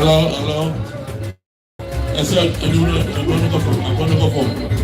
Hello. I said, I'm going to go for.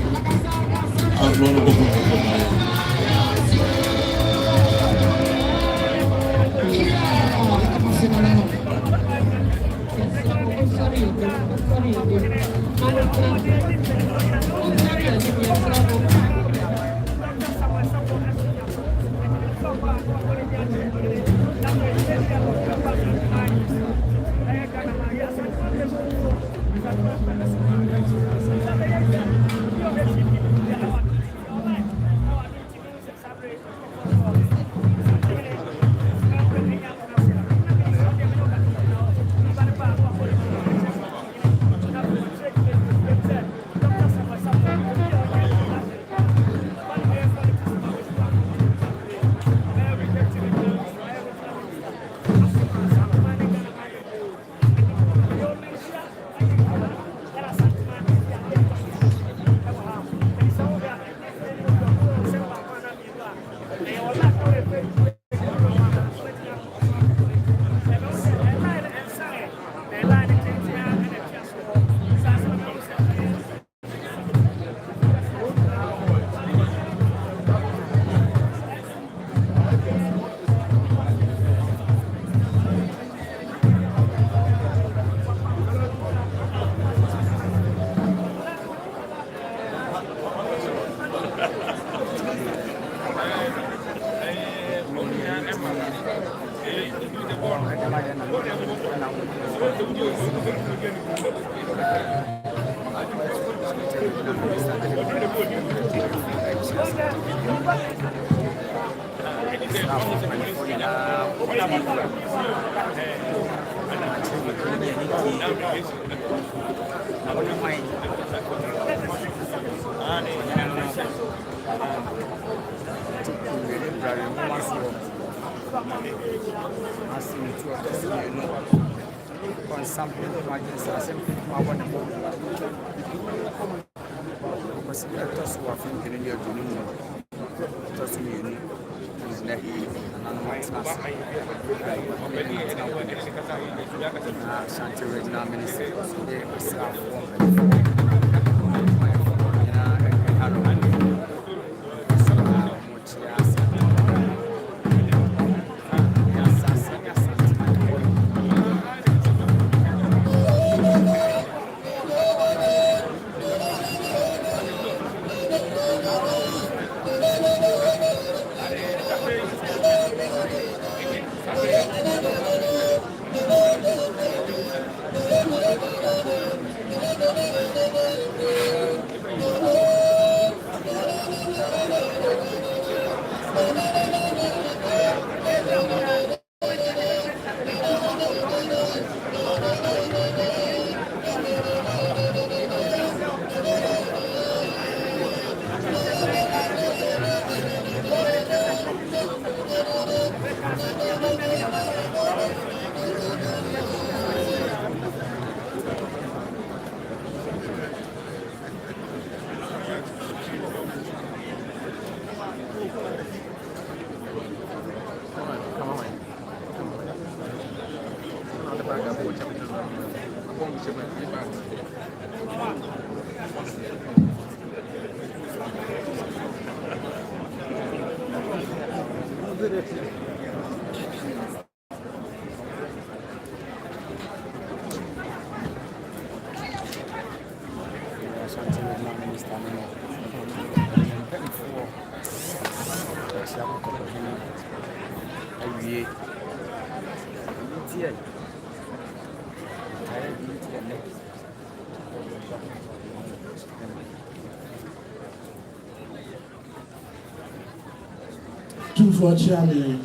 Otumfour Kyei,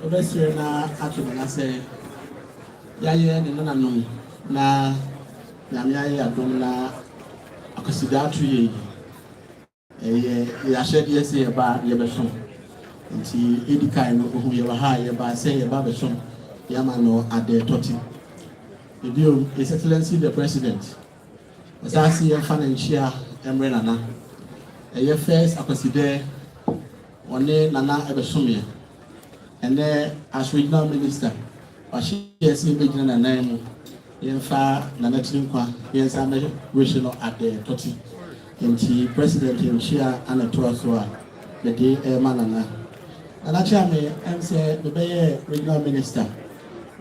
obesere na atuna say yaye ne nananum na nyame adom na AKWASID33 ya shede yesi ba ye besom nti edikai no ohu ye ba ha ye ba say ye ba besom yama no ade toti ebio His Excellency the President asasi ye financial emre nana ye first AKWASID one nana ebesomye ene as regional minister washi yesi be gina na nan mu Yenfa na Natilinkwa, Yensa Regional at the Toti. And the President in Shia and a Tuasua, the day Manana. And I tell me, I'm say the Bay Regional Minister.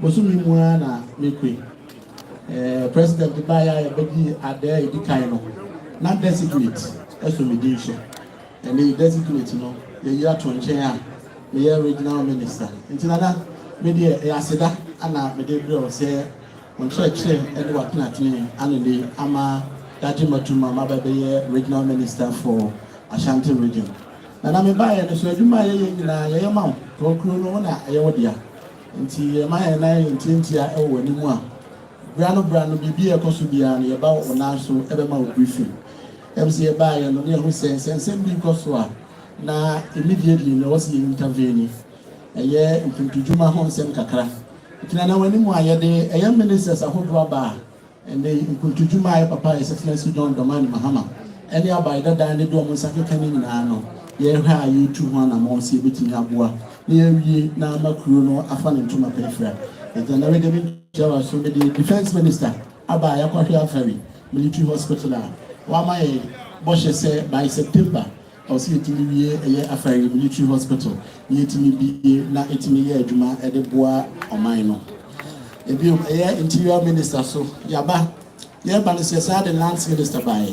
Bosumi Muana Mikwi. President Baya Begi at the Idikaino. Not designate, as we do so. And they designate, the year to engineer, the year Regional Minister. Into that, media Aseda, and I made say, on church, Edward Natini, and the Ama. Matuma Mababe, Regional Minister for Ashanti region. And I'm a buyer, so I do my amount, Procurona, Ayodia, until my and I intend to owe anymore. Brano be a Cosubiani about one also ever more briefing. MC a buyer, and the who says, and send me Cosua. Now, immediately, no was intervening. A year into Juma Home Sem Kakra. It can know anymore, a young ministers are whole bar. And they could do my papa is Excellency John Domani Mahama. Any by that day, do almost like a canning in Ano. Here, how you 2-1 among Sibiti Abua. Near ye, now Macruno, a fan into my payfair. It's an already so the Defense Minister, Abba Aquaria Ferry, Military Hospital. Wama Bosch said by September, I'll see it in the year a ferry military hospital. Near to me be not 18 years, Juma at the Bois or Mino. A interior minister, so Yaba, Yaban is the lands minister by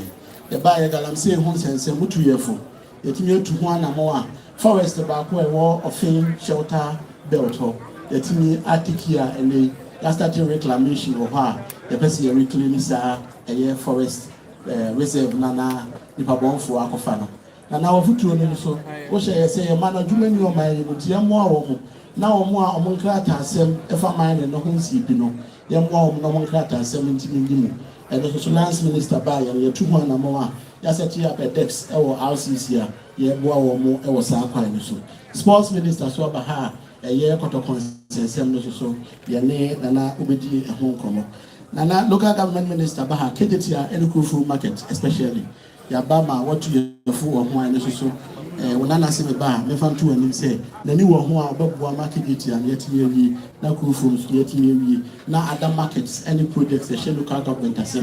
the buyer Galamsey Homes and Semutu Yefo. It near to one or more forest about where war of fame, shelter, belto. It me Atikia and the last reclamation of her, the person reclaiming a year forest reserve Nana, Nipabon for Akofano. And now, so what shall I say? A man of Jumani or my Mutiamo. Now, more among Krata, some if I mind and no home sleeping, young warm, no one Krata, 17 million. And the Lance Minister by and your 200 more. Just at here, Dex, our houses here, ye more, our Sakine. Sports Minister Swabaha, a year quarter consent, so, your name, Nana Ubedi, a home comer. Nana, local government minister Baha, Kedia, and Kufu market, especially. Yabama, what to your fool of wine, so. When I see the bar, me fan two and him say, the new one who are Bob market and yet me, now cool foods, yet me, now other markets, any projects, the shell local government, yet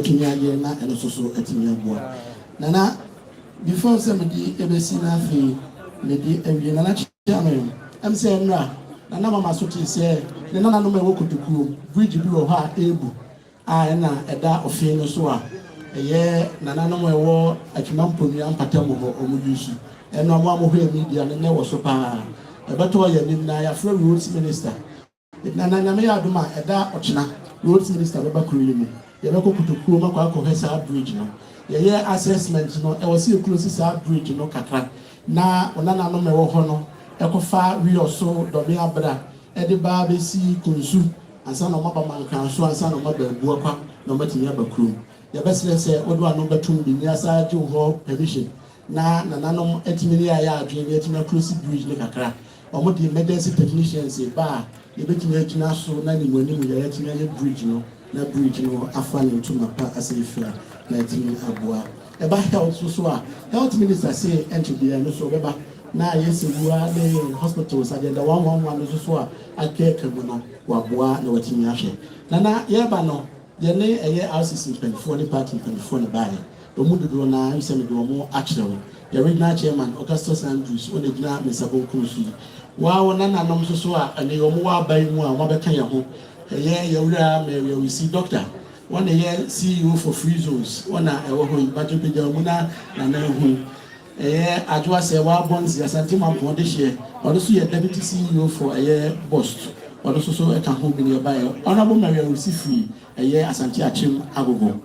me, and also at me. Nana, before somebody ever seen a fee, lady, and you know, chairman, I'm saying, Nana Masuti say, the Nana no me to cool, bridge below her able, I and a dark of famous war. A year, Nana no me war at Mampunian Patamo or Mudusu. And no one who media and never so far. A better Naya Free Roads Minister. If Nana Mea Duma, a dark Ochina, Roads Minister, Baba Kurimi, the local to Kuma Kwako Hesa Bridge. No, the year assessment, no, I was see closest out bridge, no Kaka. Na, Nana no me hono, Ecofa, we or so, Domia Bra, Eddie Baby C. Kunsu, and son of Mapa Mancan, and son of Mother Buaka, no matter never crew. The best say, what one number 2 be near side to hold permission. Na Nanum etimilia dream yet no close bridge like a crack. Or what the emergency technicians say, bar, you bet me to national 90 when you let me bridge, no, not bridge, no, a fan into my part as if you are 19 Abua. About health, so health minister say, and to be a so ever. Now, yes, we are the hospitals, and the 111 so I care to no, Wabua, no, what in Yashe. Nana, Yabano. Your name a year house is in 24 party in 24 buy. Omudu na you send me more actually. The regional chairman, Augustus Andrews, on the Gna Mr. Bonkusi. Wow, Nana Nom Soa, and the Omoa by Mua, Mabakaya. A year you will see doctor. 1 year CEO for free zones. 1 hour budget with Muna, and then a year I was a wild bonds, the Santima for this year, or also a deputy CEO for a year boss. Or also a home in your bio. Honorable Maria will see free a year as Anti-Achim Agogo.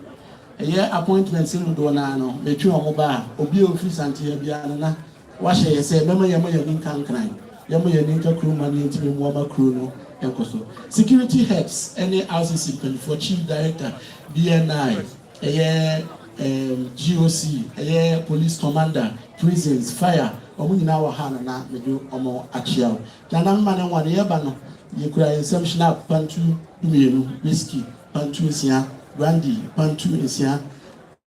A year appointments in Donano, Metro Moba, Obio Free Santia Biana, wash a say, Mama Yamayan can crime. Yamayan crew money into the Wama crew, and Costo. Security heads, any houses for Chief Director, BNI, a year GOC, a year police commander, prisons, fire, Omina Hana, Medu Omo Achiao. Janam Man 1 year banner. You could some snap, pantu, whiskey, pantu is here, brandy, pantu is here,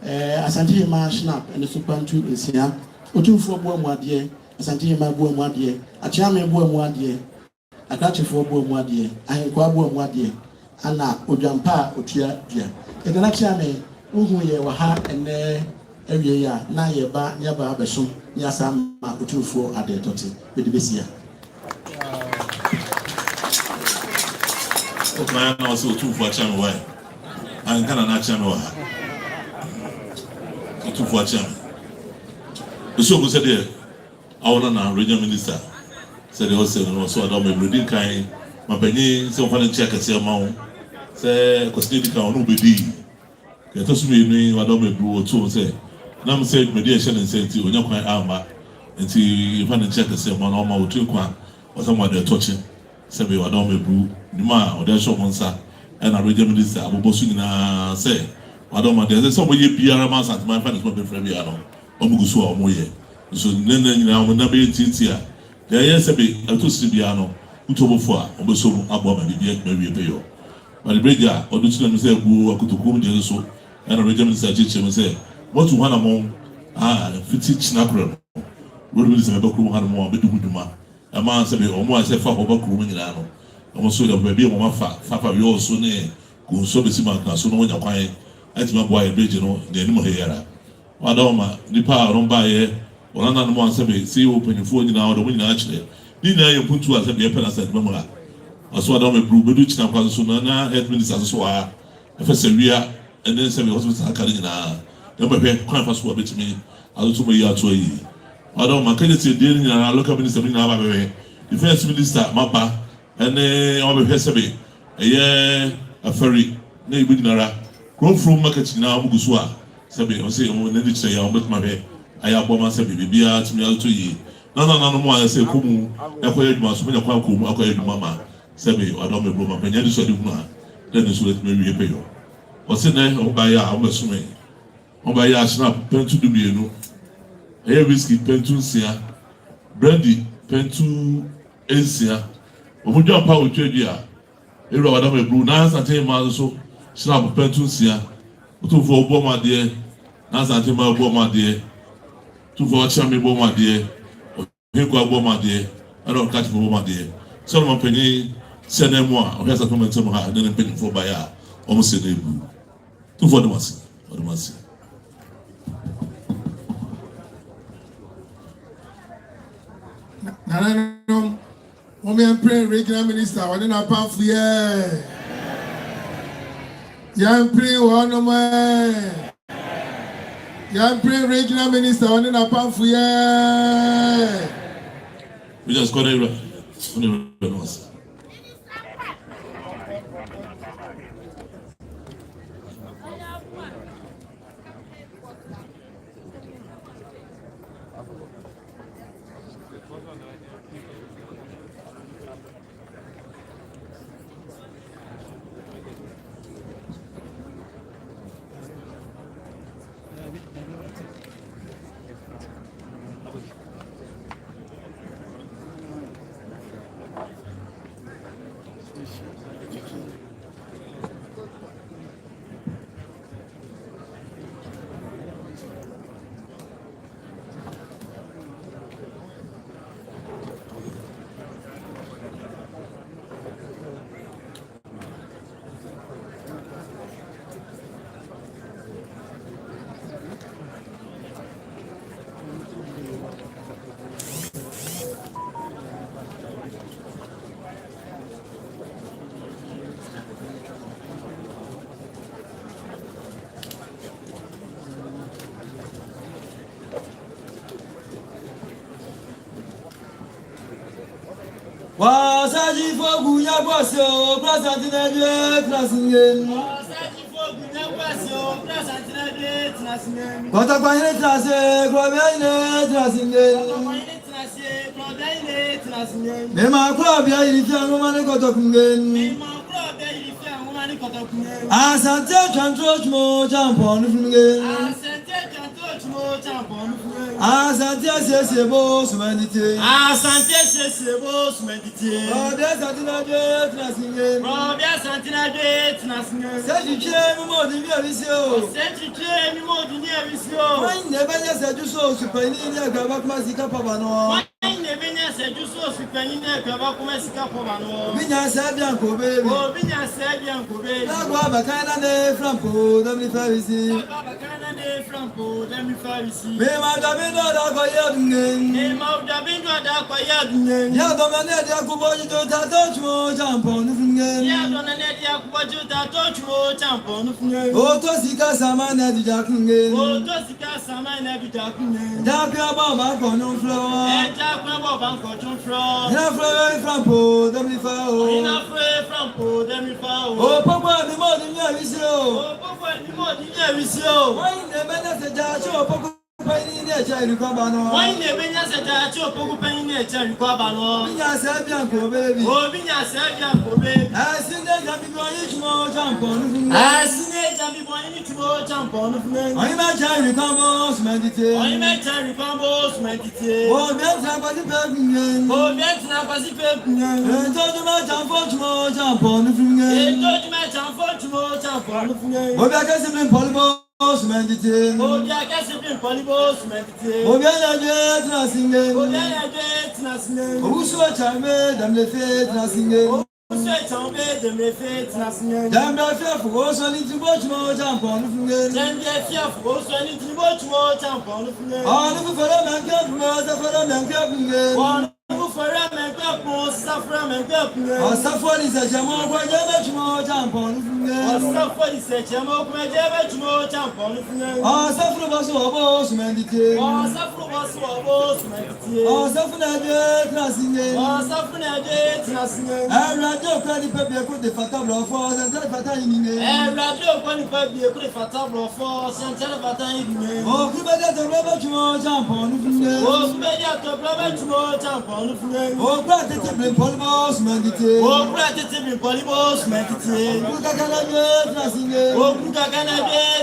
Asante Ma snap, and the pantu is here, Otumfour boy, dear, Asante Ma boy, dear, a charming boy, dear, a catch for boy, dear, I inquire boy, dear, ana odwampa otua dua e na chia me uhu ye wa ha ene awie ya na ye ba nya ba abeso nya sam ma Otumfour ade toti be de besia o plan na so Otumfour channel why an kana na channel wa Otumfour channel so go say there awona na regional minister said the also no so adam me bludin kan mapani se ofana check kase ma wo se kwesidi kan onu bedi ke to so me nu adam me blu otu se na me say me dey share nsenti onya kwan ama nti ofana check kase ma na o ma otu kwa o so ma dey touch se be adam me blu ni ma o dey show monsa and a regional minister abobosu nyina se adam ma dey se mo ye biara ma sant ma fa ne so be frɛ bia no o mu gusu o mo ye so nene nyina mo na be titia there yes be to sibia no Otumfour a obesom abo ma bibia ma wie pe yo but the breja odutu na say gu akutukum de so and a regional minister chiche me say what to hana mo fiti chinakro no we say be kru hana mo be duguduma e ma say be o mo say fa ho ba kru nyina no o mo so da be mo fa we so ne ku so be sima ka so no nya kwan ati ma boy breja no de ni mo heyara wadoma nipa romba ye ona na no anse be see openfo nyina o do nyina akire ni na ye puntu ase be pena se memora aso adom e bru bedu china kwa so na head minister so a efese wia enen se be hospital akare nyina e be hwe kwan fa so obetimi azo to me ya to yi adom makanye se de nyina local minister nyina ba be defense minister maba ene o be hwe se be eye afari na ibu nyinara from market nyina o guso a se be o se o na di chire ya o betuma be aya boma se bibia tumi ato yi na no mo ase komu ekoye duma so me kwa komu akoye duma ma se be odom ebro ma penya di so di huna den so let me wie pe yo o se ne o ba ya o mesume o ba ya snap pentu du bienu e whisky pentu nsia brandy pentu ensia o mo jump pa o twedi a e ro odom ebro na sante ma so snap pentu nsia Otumfour obo ma de na sante ma obo ma de Otumfour chami bo ma de heko bo ma de aro kati bo ma de so mo peni sene mo o hesa to mentem ha de peni fo ba ya o mo se na ebu Otumfour do masi no o me pray regional minister wani na Pamfu ye ya pray one more Yan pray regional minister on in a Pamfu ye. We just got it. Wasaji fogu ya bosio, prasantinade trasingen. Wasaji fogu ya bosio, prasantinade trasingen. Kota kwanyele trase, krobeine trasingen. Kota kwanyele trase, krobeine trasingen. Mema krobia ilifia ngomane kotokungen. Mema krobia ilifia ngomane kotokungen. Asante chantro chmo champon fungen. Asante chantro Asante Aseibu Amanfi. Asante Aseibu Amanfi. Robia Santinade Trasingen. Robia Santinade Trasingen. Sejuche mi mo di bi abisio. Sejuche mi mo di ni abisio. Why never just do so supeni ni agaba kuma sika papa no. Why never just do so supeni ni agaba kuma sika papa no. Binya sabian ko baby. Oh binya sabian ko baby. Agwa bakana ne frampo dem ni farisi. Agwa bakana ne frampo dem ni farisi. Me ma da bi no da ko yadungen. Me ma da bi no da ko yadungen. Ya do na ne dia ku boji do ta to chuo champo nu fungen. Ya do na ne dia ku boji ta to chuo champo nu fungen. O to sika sama na di jakungen. O to sika sama na di jakungen. Da bi aba ba ko nu flo. E ja ku aba ba ko nu flo. Na flo frampo dem ni fa o. Na flo frampo dem ni fa o. O papa mi mo di nya wisio. O papa mi mo di nya wisio. Why ne be na se ja cho papa Pani ne chari kwa bano. Why ne benya se ja cho poku pani ne chari kwa bano. Binya se bian ko baby. Oh binya se bian ko baby. Asine jambi boyi chumo champo nu. Asine jambi boyi chumo champo nu. Oyi ma chari kwa boss medite. Oyi ma chari kwa boss medite. Oh bientra kwa si pe kunyen. Oh bientra kwa si pe kunyen. Ejo ma champo chumo champo nu. Ejo ma champo chumo champo nu. Oh bia kesi bin polbo. Medite. Oh, yeah, I guess it's been polybos, meditate. Oh, yeah, yeah, Trasingen. Oh, yeah, yeah, Trasingen. Oh, so I made them the faith, Trasingen. Oh, so I made them the faith, Trasingen. Damn, I fear for also need to watch more jump on the finger. Damn, I fear for also need to watch more jump on the finger. Oh, look for them and get mother for them and get me. For a man, suffer and get me. Oh, suffer is a jamo, whatever tomorrow jump on the finger. Oh, suffer is a jamo, whatever tomorrow jump on the finger. Oh, suffer was so boss, meditate. Oh, suffer was so boss, meditate. Oh, suffer a day, Trasingen. Oh, suffer a day, Trasingen. I read your credit paper, put the fatablo for the telephone. I read your credit paper, put the fatablo for the telephone. Oh, you better to rubber tomorrow jump on the finger. Oh, you better to rubber tomorrow jump on the finger. Oh, practically polybos, meditate. Oh, practically polybos, meditate. Kukuban, Trasingen. Oh, Kukuban,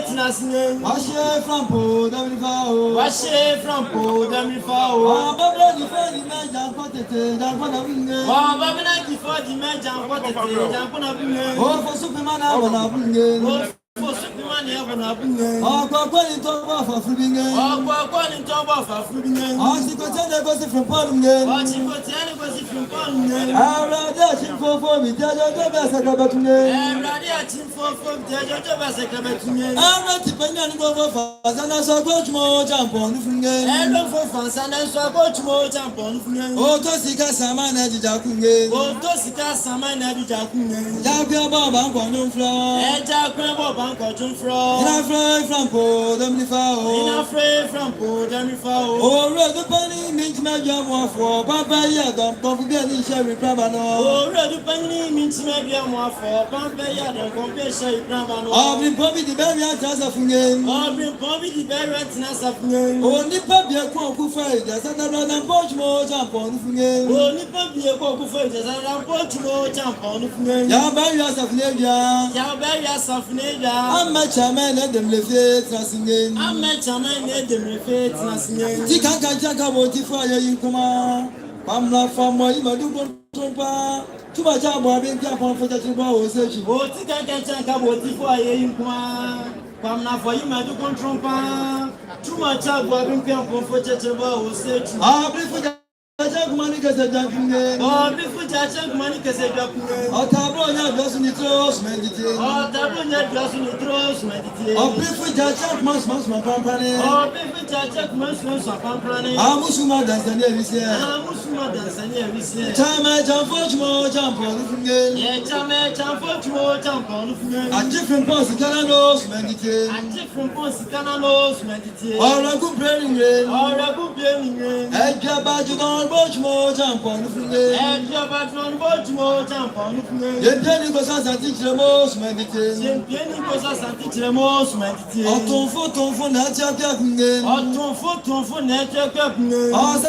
Trasingen. Wash from Po, Damifao. Wash from Po, Damifao. Oh, Babylon, the funny man, Jan Potate, Jan Ponabine. Oh, Babylon, the funny man, Jan Potate, Jan Ponabine. Oh, for Superman, I will not bring it. For Superman, I will not bring it. Oh, Kwarteng talk for flipping it. Oh, Kwarteng talk for flipping it. Oh, she could tell the person from Kwarteng. Oh, she could tell the person from Kwarteng. I rather team for me, tell your job as a cabaret. I rather team for tell your job as a cabaret. I'm not depending on for fans and I saw coach more jump on the finger. I don't for fans and I saw coach more jump on the finger. Oh, Tosika Saman at the Jakunga. Oh, Tosika Saman at the Jakunga. Jack Bob on the floor. And Jack Bob on the floor. In a fray from Po, Damifao. In a fray from Po, Damifao. Oh, Red Penny means my job for Papa Yadam, don't forget the Sherry Pravano. Oh, Red Penny means my job for Papa Yadam, compare Sherry Pravano. I've been probably the very answers of name. I've been probably the very answers of name. Oh, Nipa be a cock fight, there's another bunch more jump on the finger. Oh, Nipa be a cock fight, there's another bunch more jump on the finger. Yabayas of Nevia. Yabayas of Nevia. I'm a chairman at the Lefet Trasingen. I'm a chairman at the Lefet Trasingen. Tika Jaka Motify in Kuma. Pamla from my Maduko Trumpa. Too much about being Japan for the Trumpa or searching. Oh, Tika Jaka Motify in Kuma. Pamla for you, Maduko Trumpa. Too much about being Japan for the Trumpa or searching. Ah, before Jack money gets a jumping. Oh, before Jack money gets a jumping. Oh, Tabro, doesn't it throws meditate. Oh, Tabro, doesn't it throws meditate. Oh, before Jack must my company. Oh, before Jack must my company. I'm Musuma dance and every year. I'm Musuma dance and every year. Time I jump for more jump on the finger. Yeah, time I jump for more jump on the finger. A different post, canalos meditate. A different post, canalos meditate. Or a good burning rain. Or a good burning rain. And Jabba, watch more jump on the finger. And your baton watch more jump on the finger. The penny goes as I teach the most meditate. The penny goes as I teach the most meditate. Otumfour, not your captain. Otumfour, not your captain. Oh,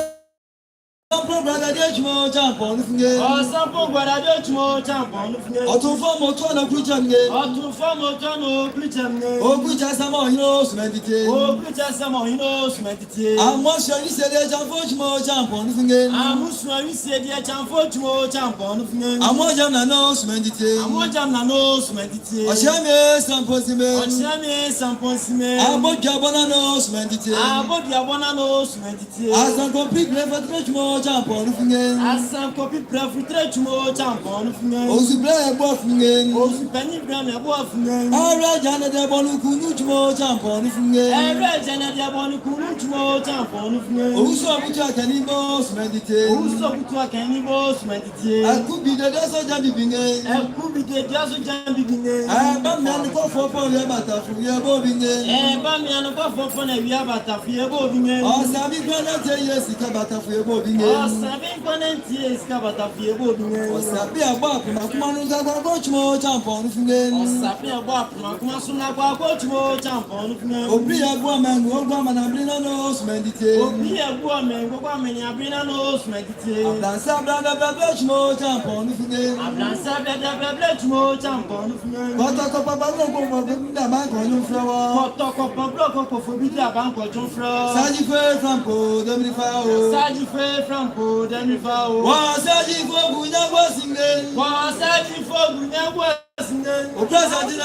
some brother, Guarade Chimo Champon Funge. Sampo Guarade Chimo Champon Funge. Otumfour Motono Kuchamge. Otumfour Motono Kuchamge. O Kuchasamo Hinos Medite. O Kuchasamo Hinos Medite. Amusha Isede Champo Chimo Champon Funge. Amusha Isede Champo Chimo Champon Funge. Amojam Nanos Medite. Amojam Nanos Medite. Oshame Samposime. Oshame Samposime. Abodiabona Nos Medite. Abodiabona Nos Medite. Asan copy Brevet Chimo Champon Funge. Asan copy Brevet Chimo Champon Funge. Osubre Bofunge. Osupeni Brame Bofunge. Ara Jana de Bonukunu Chimo Champon Funge. Ara Jana de Bonukunu Chimo Champon Funge. Uso Butua Canibos Medite. Uso Butua Canibos Medite. I could be the Dasso Jambinge. I could be the Dasso Jambinge. I am not go for Yabata for Yabobinge. I am not go for Yabata for Yabobinge. Oh, Sabi Granate, yes, Cabata for Yabobinge. Oh, Sabi Granate, yes, Cabata for Yabobinge. Oh, Sabi Abab, Makumanuza Gochmo Champon Funge. Oh, Sabi Abab, Makumasuna Gochmo Champon Funge. Oh, be a woman, woman, and Brinos Medite. Oh, be a woman, woman, and Brinos Medite. Ablansa Blabla Chmo Champon Funge. Ablansa Blabla Chmo Champon Funge. Kotoko Papa Loco, the bank on flower. Kotoko Papa for the bank on floor. Saji Franco, Demifao. Saji Franco, Demifao. Was Saji for Gunya was singing. Was Saji for Gunya was singing. O President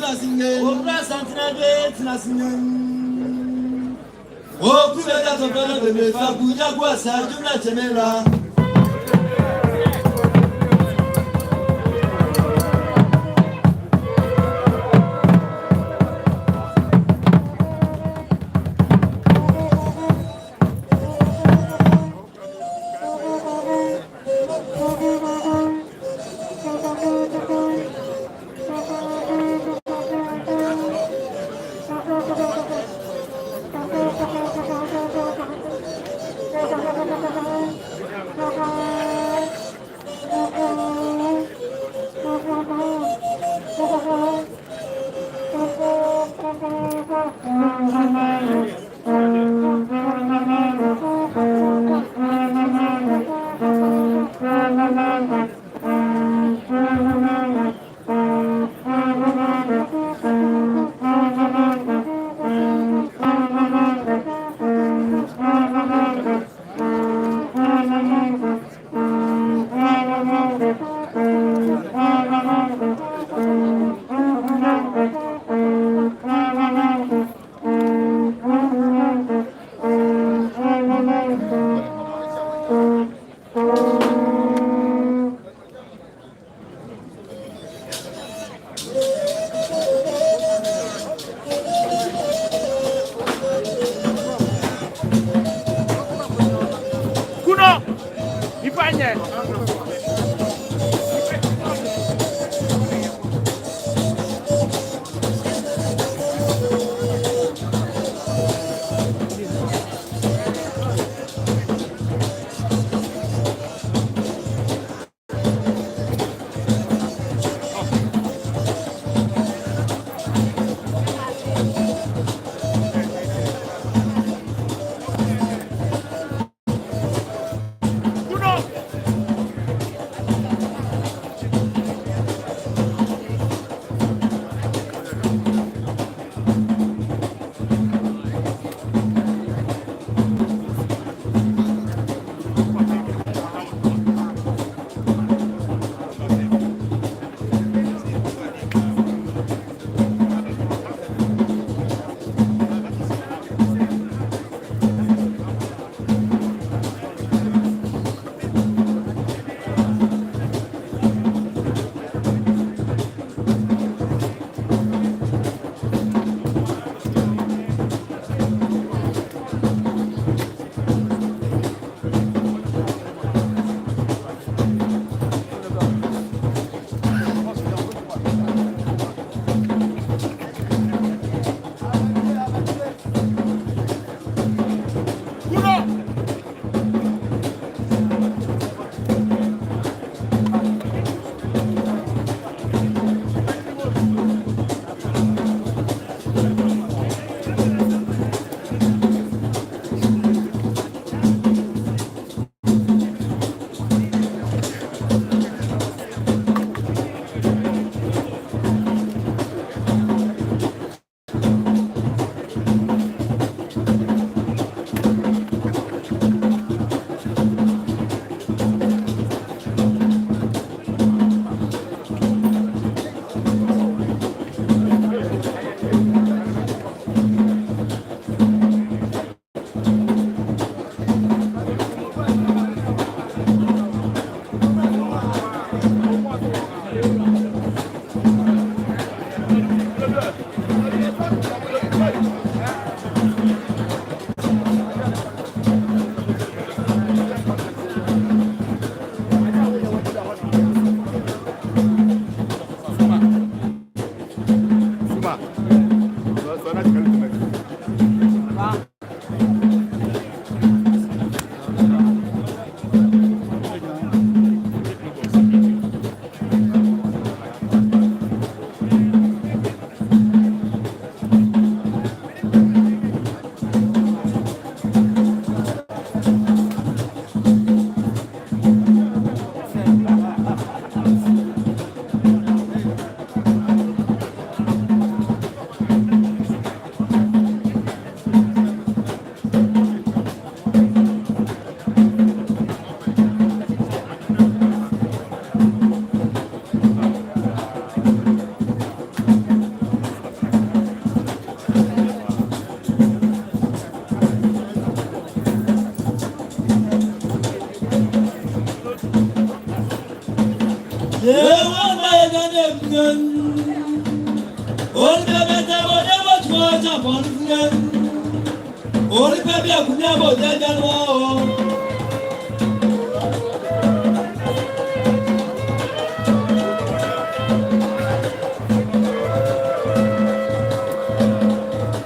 Nassinging. O President Nassinging. O President de Mefa Gunya was Sajuna Temera.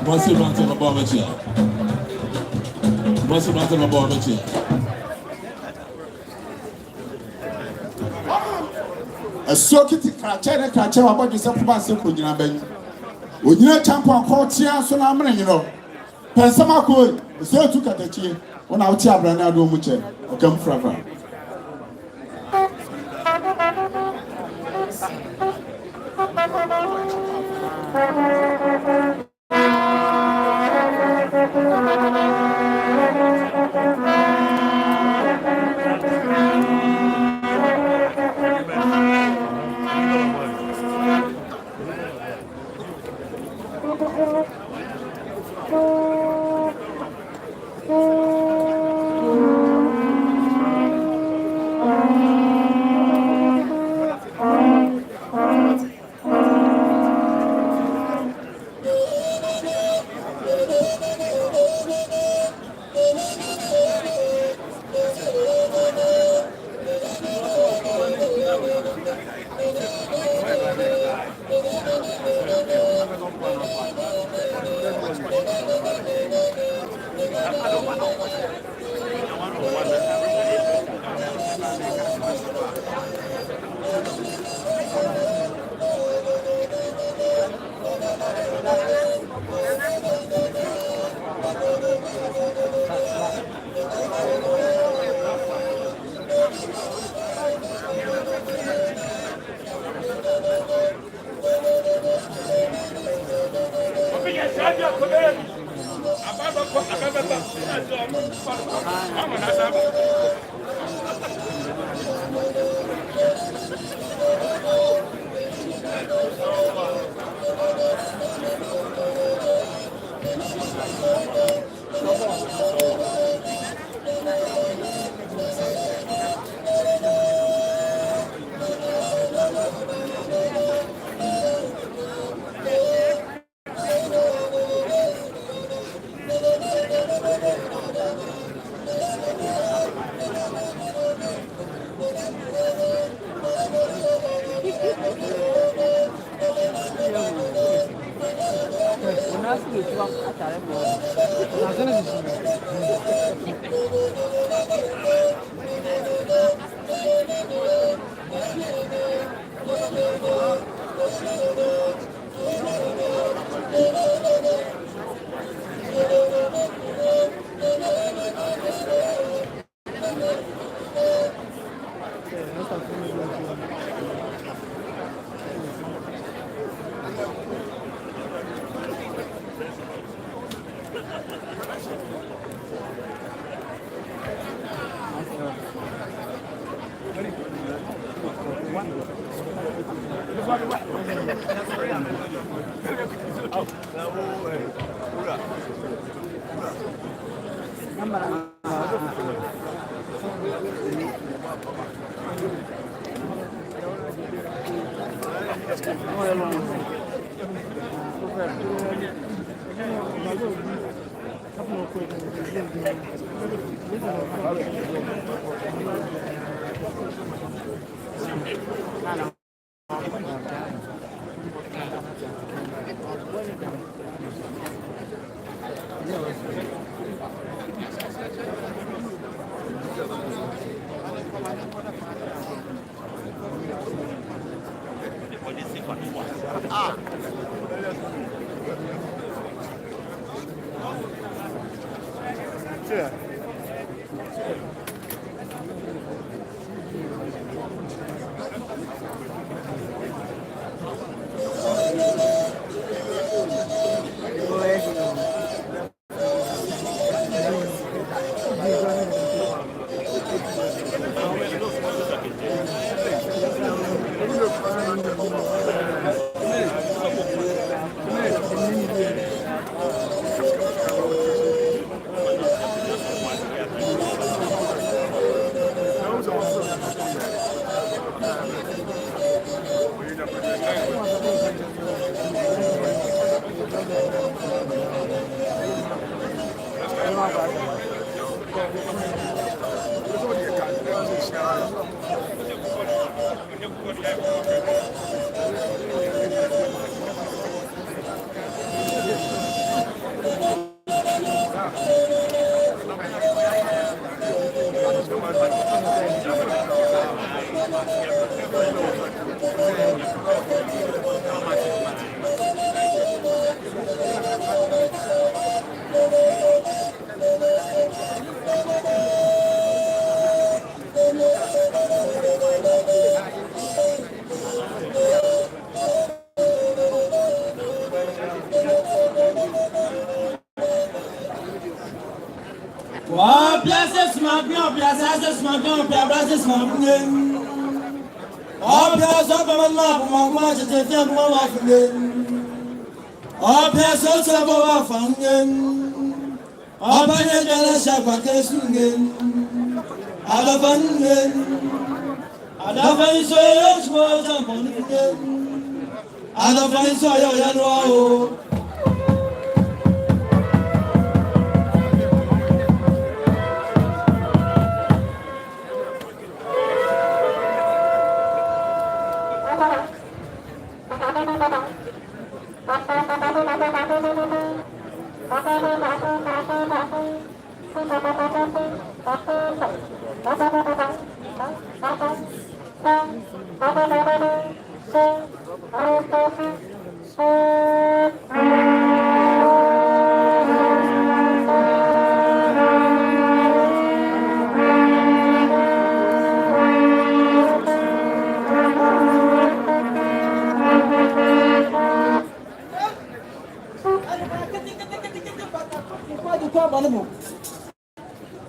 Você mantém uma boa mentira. Você mantém uma boa mentira. A socket cracher and cracher about yourself to pass a Kudina Benny. Would you not jump on court here so I'm running, you know? Pensama could, so took at the chair when I'll tell Branado Muche or come from.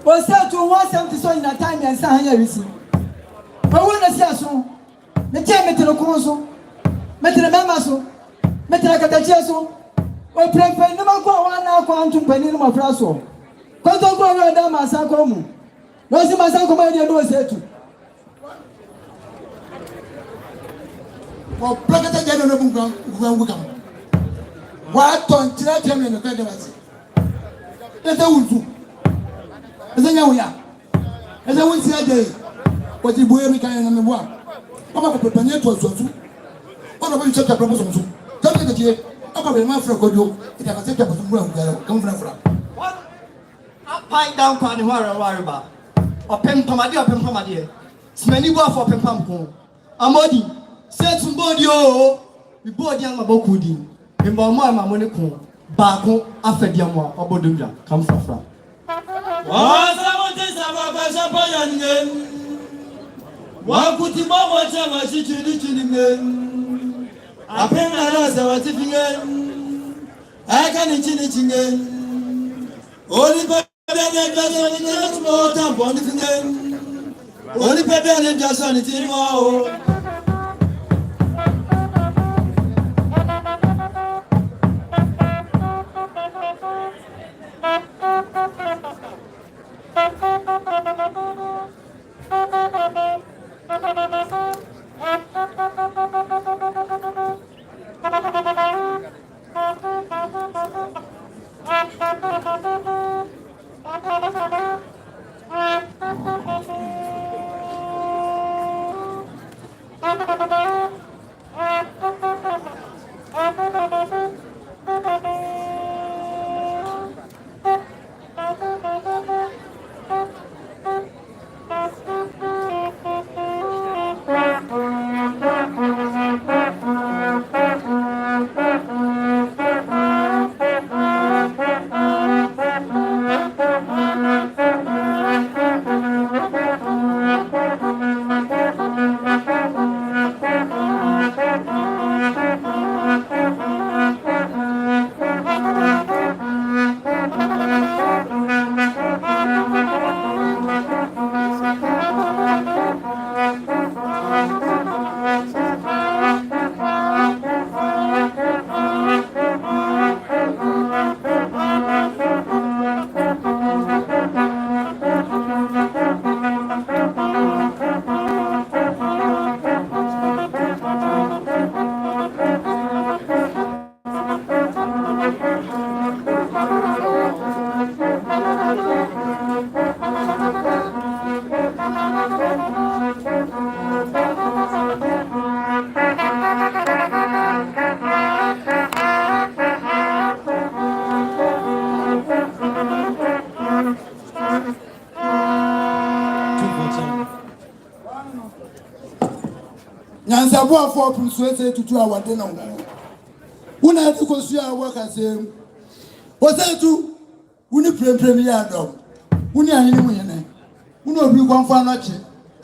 Was said to 170 so in a time and Sahaya receive. But when I see so, the chairman to the council, Metal Mamaso, Metal Catachaso, or pray for no one now quantum penima fraso. Quantum go around Masacomu. No, see Masaco, my dear, no, said to. For Placata General Mugam. What don't tell him in the Federation? That's a wood. As I know, as I went the day, what the boy became on the one. Papa prepared to us. What about you check the proposal? Tell me the year. Papa, my friend, go you. It has a couple of ground. Come from what? Up, pine down, Carney, worry about. Or Pem Pomadi or Pem Pomadi. Smelly work for Pem Pampo. Amodi, said somebody, oh, we bought young Mabokudi. In Bama, my money cool. Bako, after Diamwa, or Bodunda, come from. What could you watch a situation? I pay my loss of a tipping. I can eat it again. Only Pepper more time for anything. Only Pepper just on it anymore. Otumfour. Nyansa bo afọ prince say tutu awade na wo. Una ati kosu a work asem. O say tu uni prem ya dom. Uni ahini mu yene. Uni obi kwamfa no che.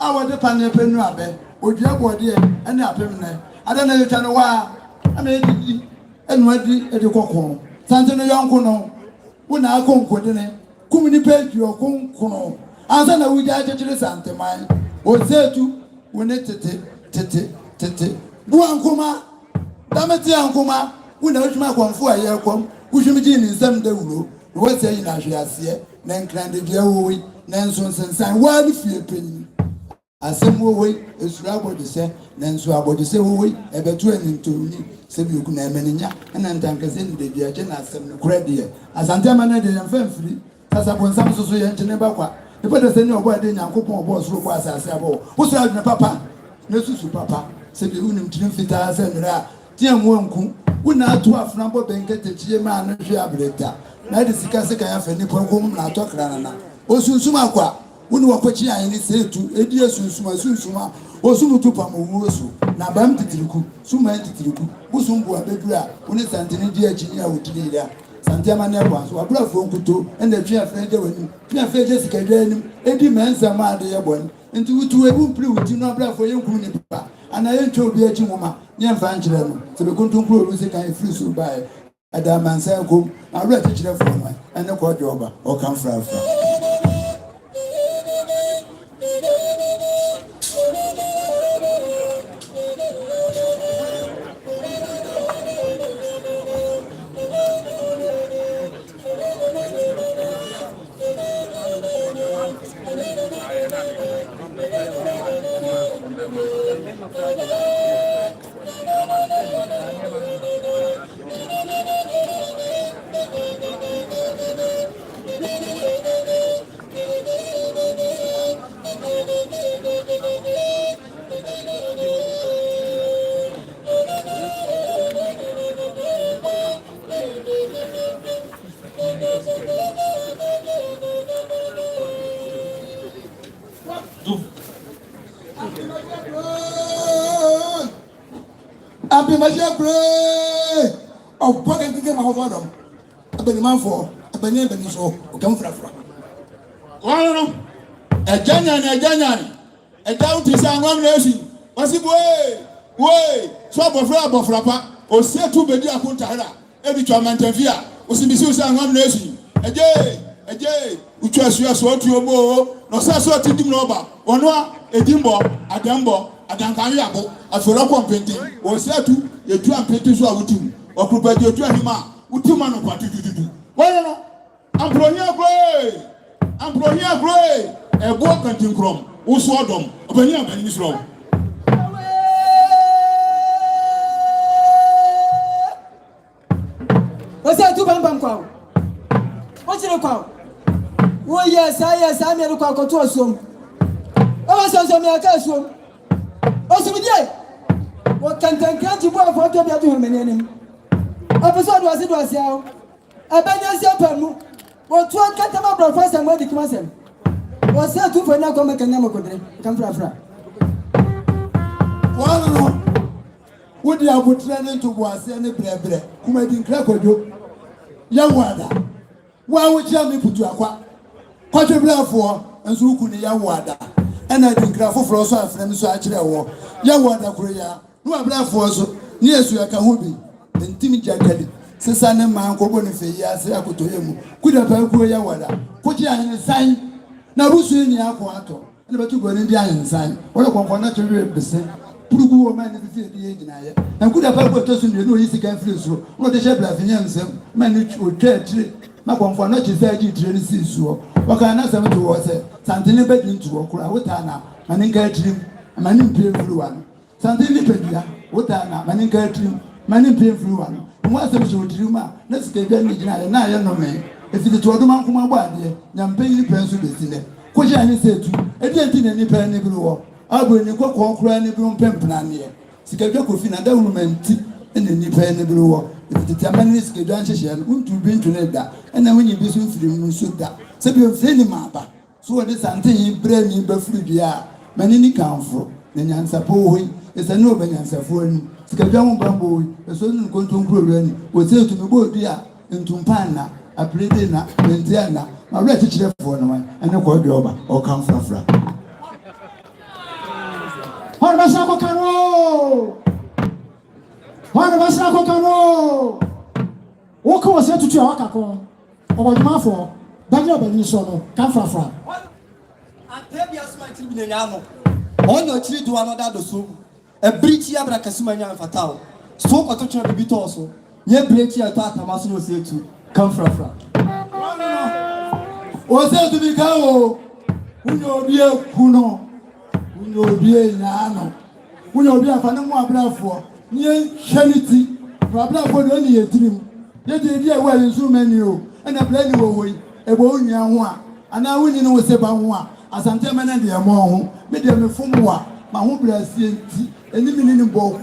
Awade panel penu abe. Odua bode e na apem ne. Ada na yetwa no wa. Ana edidi. Enu adi edikokon. Sante no yonko no. Una akonko de ne. Kumini page yo konkono. Ansa na wuja achechire sante man. O say tu uni tete bu ankoma dameti ankoma una hwima kwamfo aye kwam hwimji ni nsam da wuro wo se yi na hwe ase na nkrande bia wowi na nso nsensan wa ni fie panyi asem wowi esura abodi se na nso abodi se wowi ebetu anintoni se bi oku na emeninya na ntankase ni de bia che na asem no krede asante amana de yamfamfiri sasa bonsam so ye nchene bakwa epede se ni obo ade nyankopon obo soro bo asase abo wo sura aduna papa na susu papa se bi unim tirim fita se nra tia mu anku una atu afna bo benkete chie ma no hwe abreta na de sika se kan afa ni pon na to kra na osunsun akwa uni wakochi ayi ni se tu edi sunsun osumutu pamu osu na bam titiriku suma titiriku busumbu abedura uni santini di achi ya wutiri ya santia mane kwa so abura fo nkuto enda twa frende wani twa frende sika dwani edi mensa ma de ye boni nti wutu ebu mpri wuti no abura fo yenku ni pa ana yentwa obi achi moma nyemfa nkyere no se be kontonkuro ru se kan free so bae ada mansa ko abura tikire fo no ene ko de oba o kan fra Happy Masia pray of pocket to get my father. A penny man for a penny so come from. Well, a January, a down to San Ramsey. Was it way, swap of rubber frapper, or say to Bedia Kuntara, every torment and fear, was in the Susan Ramsey. A day, which was your sword to your bow, no such sort of dimber, or no, a dimbo, a dumbo. Adankanyago aforo painting o setu yetu ampeti so awutum okuba de yetu ahima utuma no kwatututu wona no amplonia grey ebo kantin krom wo so odom obani abani so o setu bambam kwa o chire kwa wo yes me ru kwa koto osom o so me aka som Osumije, what can you for to be at home in any episode was it was yao? A banyan sapamu, what one catama professor and wedding myself. Was there two for now come and never could come from. Well, would you have put training to was any bread, who made in Krakow? Young water. Why would you me put to a quite a blood for and so could young water? And I think Kraft for us and friends so actually war. Young water Korea, no abla for so near to a kahubi, then Timmy Jacket, Sessan man, Kobonife, yes, I could to him. Could have a Korea water. Put you in a sign. Now who's in the aquato? And about to go in the iron sign. What a component percent. Pugu man is the age and could have a person you know easy can feel so. What the shepherd of him, manage to church. My comfort not is very training so. What can I say to us? Something bed into a crowd with Anna, and engage him, and my name painful one. Something lipedia, with Anna, and engage him, my name painful one. And what's the show to you, ma? Let's get them in a night, no man. If it's a total man from my body, young paying pencil is in it. Could I say to a didn't any penny blue? I will never walk around the room pemplan here. Sikajo could find a woman in the nipper in the blue. If the Tamanese get dancing, won't you bring to that? And then when you be so free, you should that. So you're feeling mapa. So when this anti brain in Baffour Kyei, many come from the Yansapo, it's a no Yansapo, Skabam Bambo, a certain contemporary was said to me, go dear, in Tumpana, a Predina, Indiana, my reticule for one, and a quadroba or come from Fra. What was I cano? What was I cano? What was said to Chawaka? Or my for Daniel Benisono, come from Fra. I tell you, my tribunal. On your tree to another the soul. A breach yabra Casumania fatal. So what to try to be also. Ye break your thought, Masu say to come from Fra. Was there to be go? Who know be a Puno? Who know be a Nano? Who know be a Panama Bravo? Near charity, Brabla for only a dream. Yet the idea well in so many, and a blame away, a bone young one, and I wouldn't know what's about one, as I'm telling the among, made them a fumwa, my home bless and the meaning book.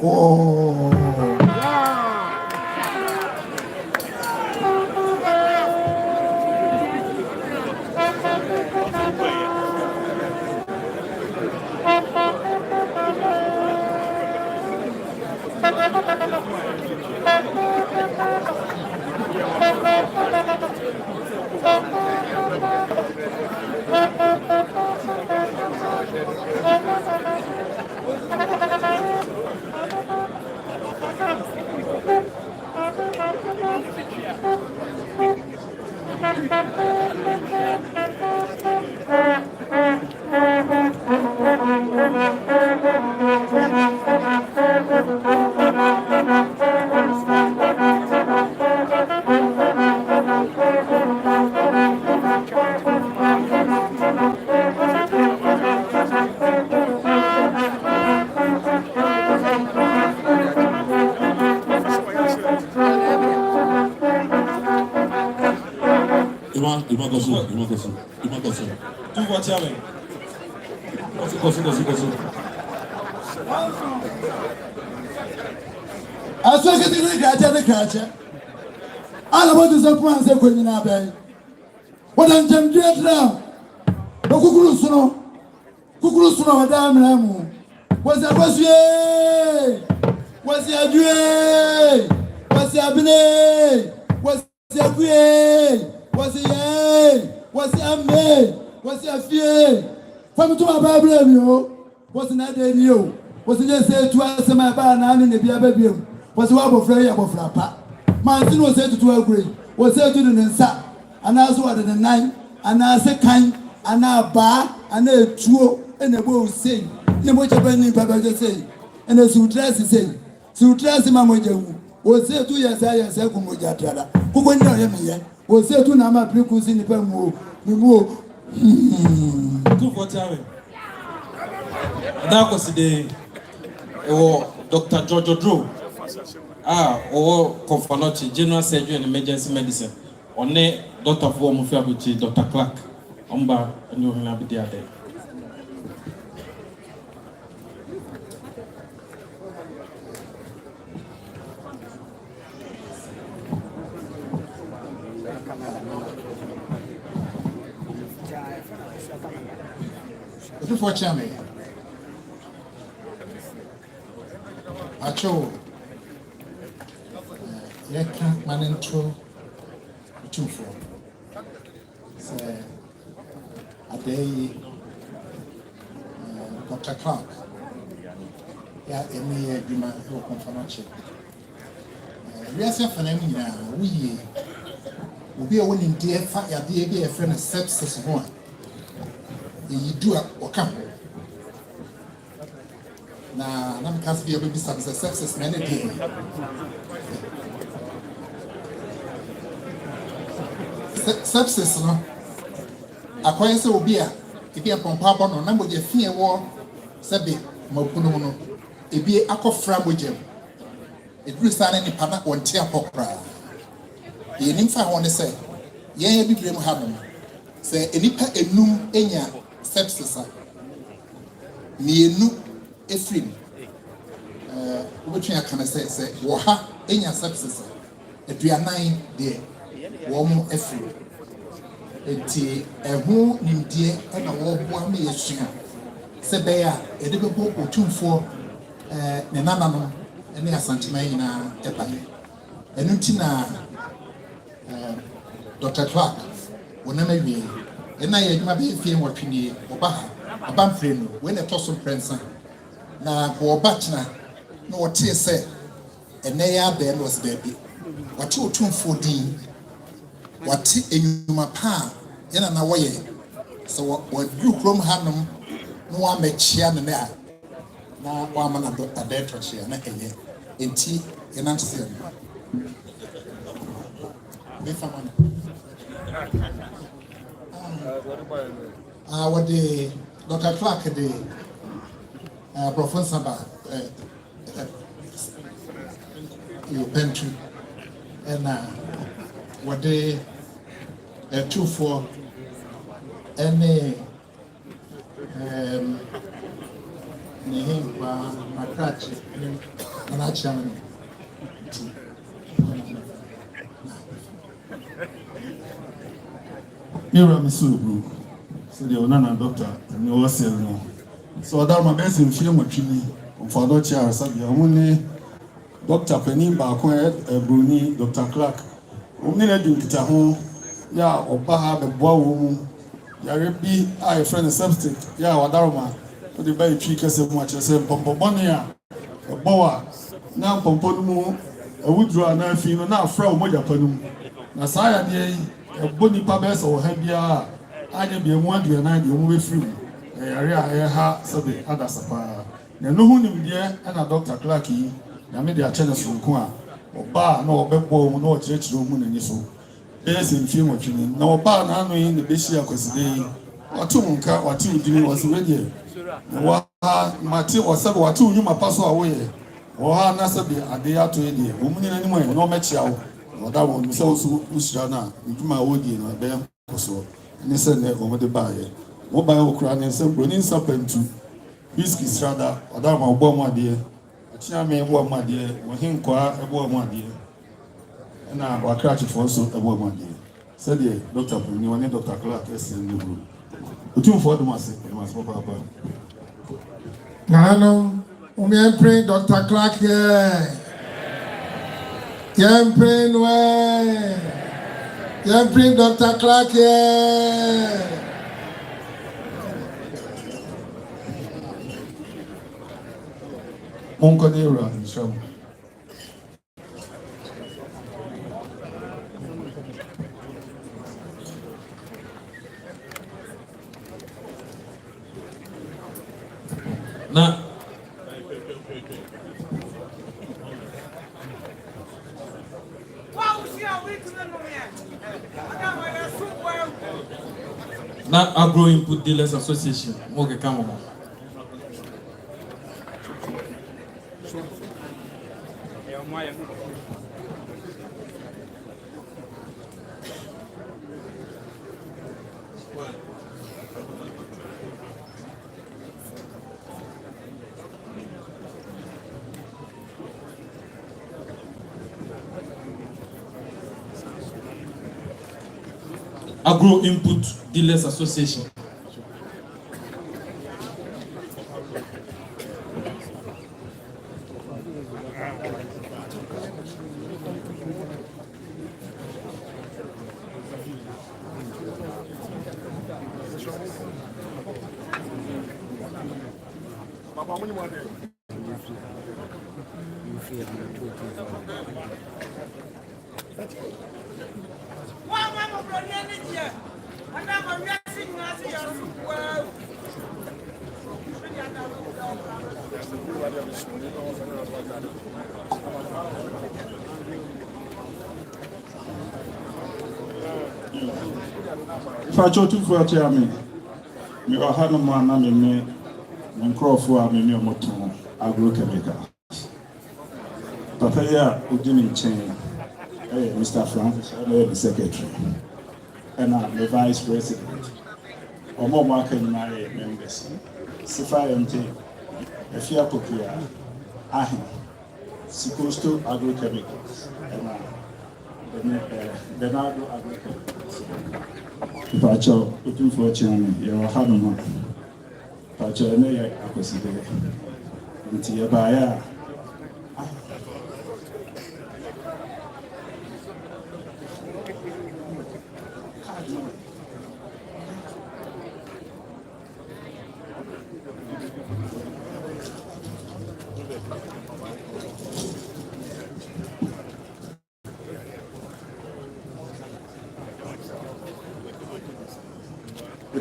I saw the catcher. All about the surprise of Queen Abbey. What I'm Jim Jet now? No Kukurusuno, Madame Lamu. Was ye? Was ye Adue? Was ye Abine? Was ye Ague? Was ye? Was ye Ame? Was ye Fie? From to my Bible, was not a new. Was it just said to us, my banana in the baby? Was what of Freya of Flappa? Martin was said to agree, was said to the Nensa, and also what the nine, and I said kind, and I bar, and a true, and a bow say, no much of any Papa just say, and a suitress say, suitress Mamma was said 2 years I said, Kumujatala, who went down here, was said to Nama Precus in the Pemo, remove. Two for time. That was the Dr. George Drew. Or Confanochi, General Surgery and Emergency Medicine. On ne Dr. Otumfour, Dr. Clark, Omba, and you will be there. Before Chammy, I chose Yeka Manentro Otumfour. Say a day Dr. Clark. Yeah, Emmy Dima who confirmed. We are suffering now. We will be a winning dear fire, dear friend of sepsis one. You do or come. Now, I'm can't be able to be some success many days. Sepsis, no. Acquaintance will be a pompa no number of fear war, Sabi, Mopuno, a be a coframbojem. It will stand any panic on tear popra. The nymph I want to say, yea, be dream happen. Say, any pa a noom enya sepsis. Nienu Efrim. Which I can say, Waha enya sepsis. A 9 there. Warm Efrim. enti ɛho nimdeɛ ɛna wɔboa me yɛsua sɛ bɛyɛ a yɛde bɛbɔ Otumfour ne nananom ne asantema nyinaa ɛbae ɛno nti na Dr. Clark wonam awie ɛna yɛ adwuma bɛyɛ fie wɔtwenie wɔba ha abamfrɛ no wei na ɛtɔ so mprɛnsa na wɔba kyena na wɔtee sɛ ɛnɛ yɛ abɛɛ no wɔsɛ baabi wɔte Otumfour din wɔte enyuma pa a yɛna na wɔyɛ sɛ wɔduru kurom hanom na wɔamɛkyia no a na wɔama na adɛtɔkyea na ɛyɛ enti yɛnante sɛ bɛfama no what the Dr. Clark the Professor you pantry and what the 2-4 any my crutch and I channel. Mira Misubu, so the Onana doctor, and you was no. So that my best in film with me, for Dr. Sabi, only Dr. Penny Bakwe, Bruni, Dr. Clark. Only let you get a home, ya, or Baha, the boy woman, Yarebi, I friend a substitute, ya, or Darma, but the very cheekers of much as a Pomponia, a boa, now Pomponumo, a woodrow, and I feel now from Moja Panum. Nasaya, Boni Pabes or Hebia, I can be a 1 to 9 free. Area ha sabe ada sapa. Na no hunim de na Dr. Clark yi, na me de a channel so nko a. Oba na obebo mu na o kirechiro mu na ni so. Yes in film watching. Na oba na anu yi ne be shi akwaside yi. Watu nka watu udini was ready. Na wa mate osabe watu nyuma paso a wo ye. Wo ha na sabe ade ato ye de. Wo mu ni na ni mo ye na o mechia wo. Oda wo mi so so usira na nduma wo di na be koso. Ni se ne o mo de ba ye. Mobile Ukrainian simple in Sapentu, Biscuits rather, or Dama Bomma dear, a Chiame Bomma dear, or him qua a Bomma dear, and now I cratch it for also a Bomma dear. Said the Dr. Puni, one Dr. Clark, yes, in the room. Otumfour the Master, Papa. Nano, I'm praying Dr. Clark here. I'm praying where? I'm praying Dr. Clark here. Monconera in trouble. Na Agro Input Dealers Association, Moge Kamama. Agro Input Dealers Association. Otumfour Kyei me ohana mana me nkrofo a me omoto agrochemical. Papa ya udini chain. Mr. Francis, the secretary, and I'm the vice president. Or more market members. Sifa MT, a fear popia, Ahin, Sikosto Agrochemicals, and Bernardo Agrika. Pacho, Otumfour Chairman, your Hanuma. Pacho, and I AKWASID33. Until you buy a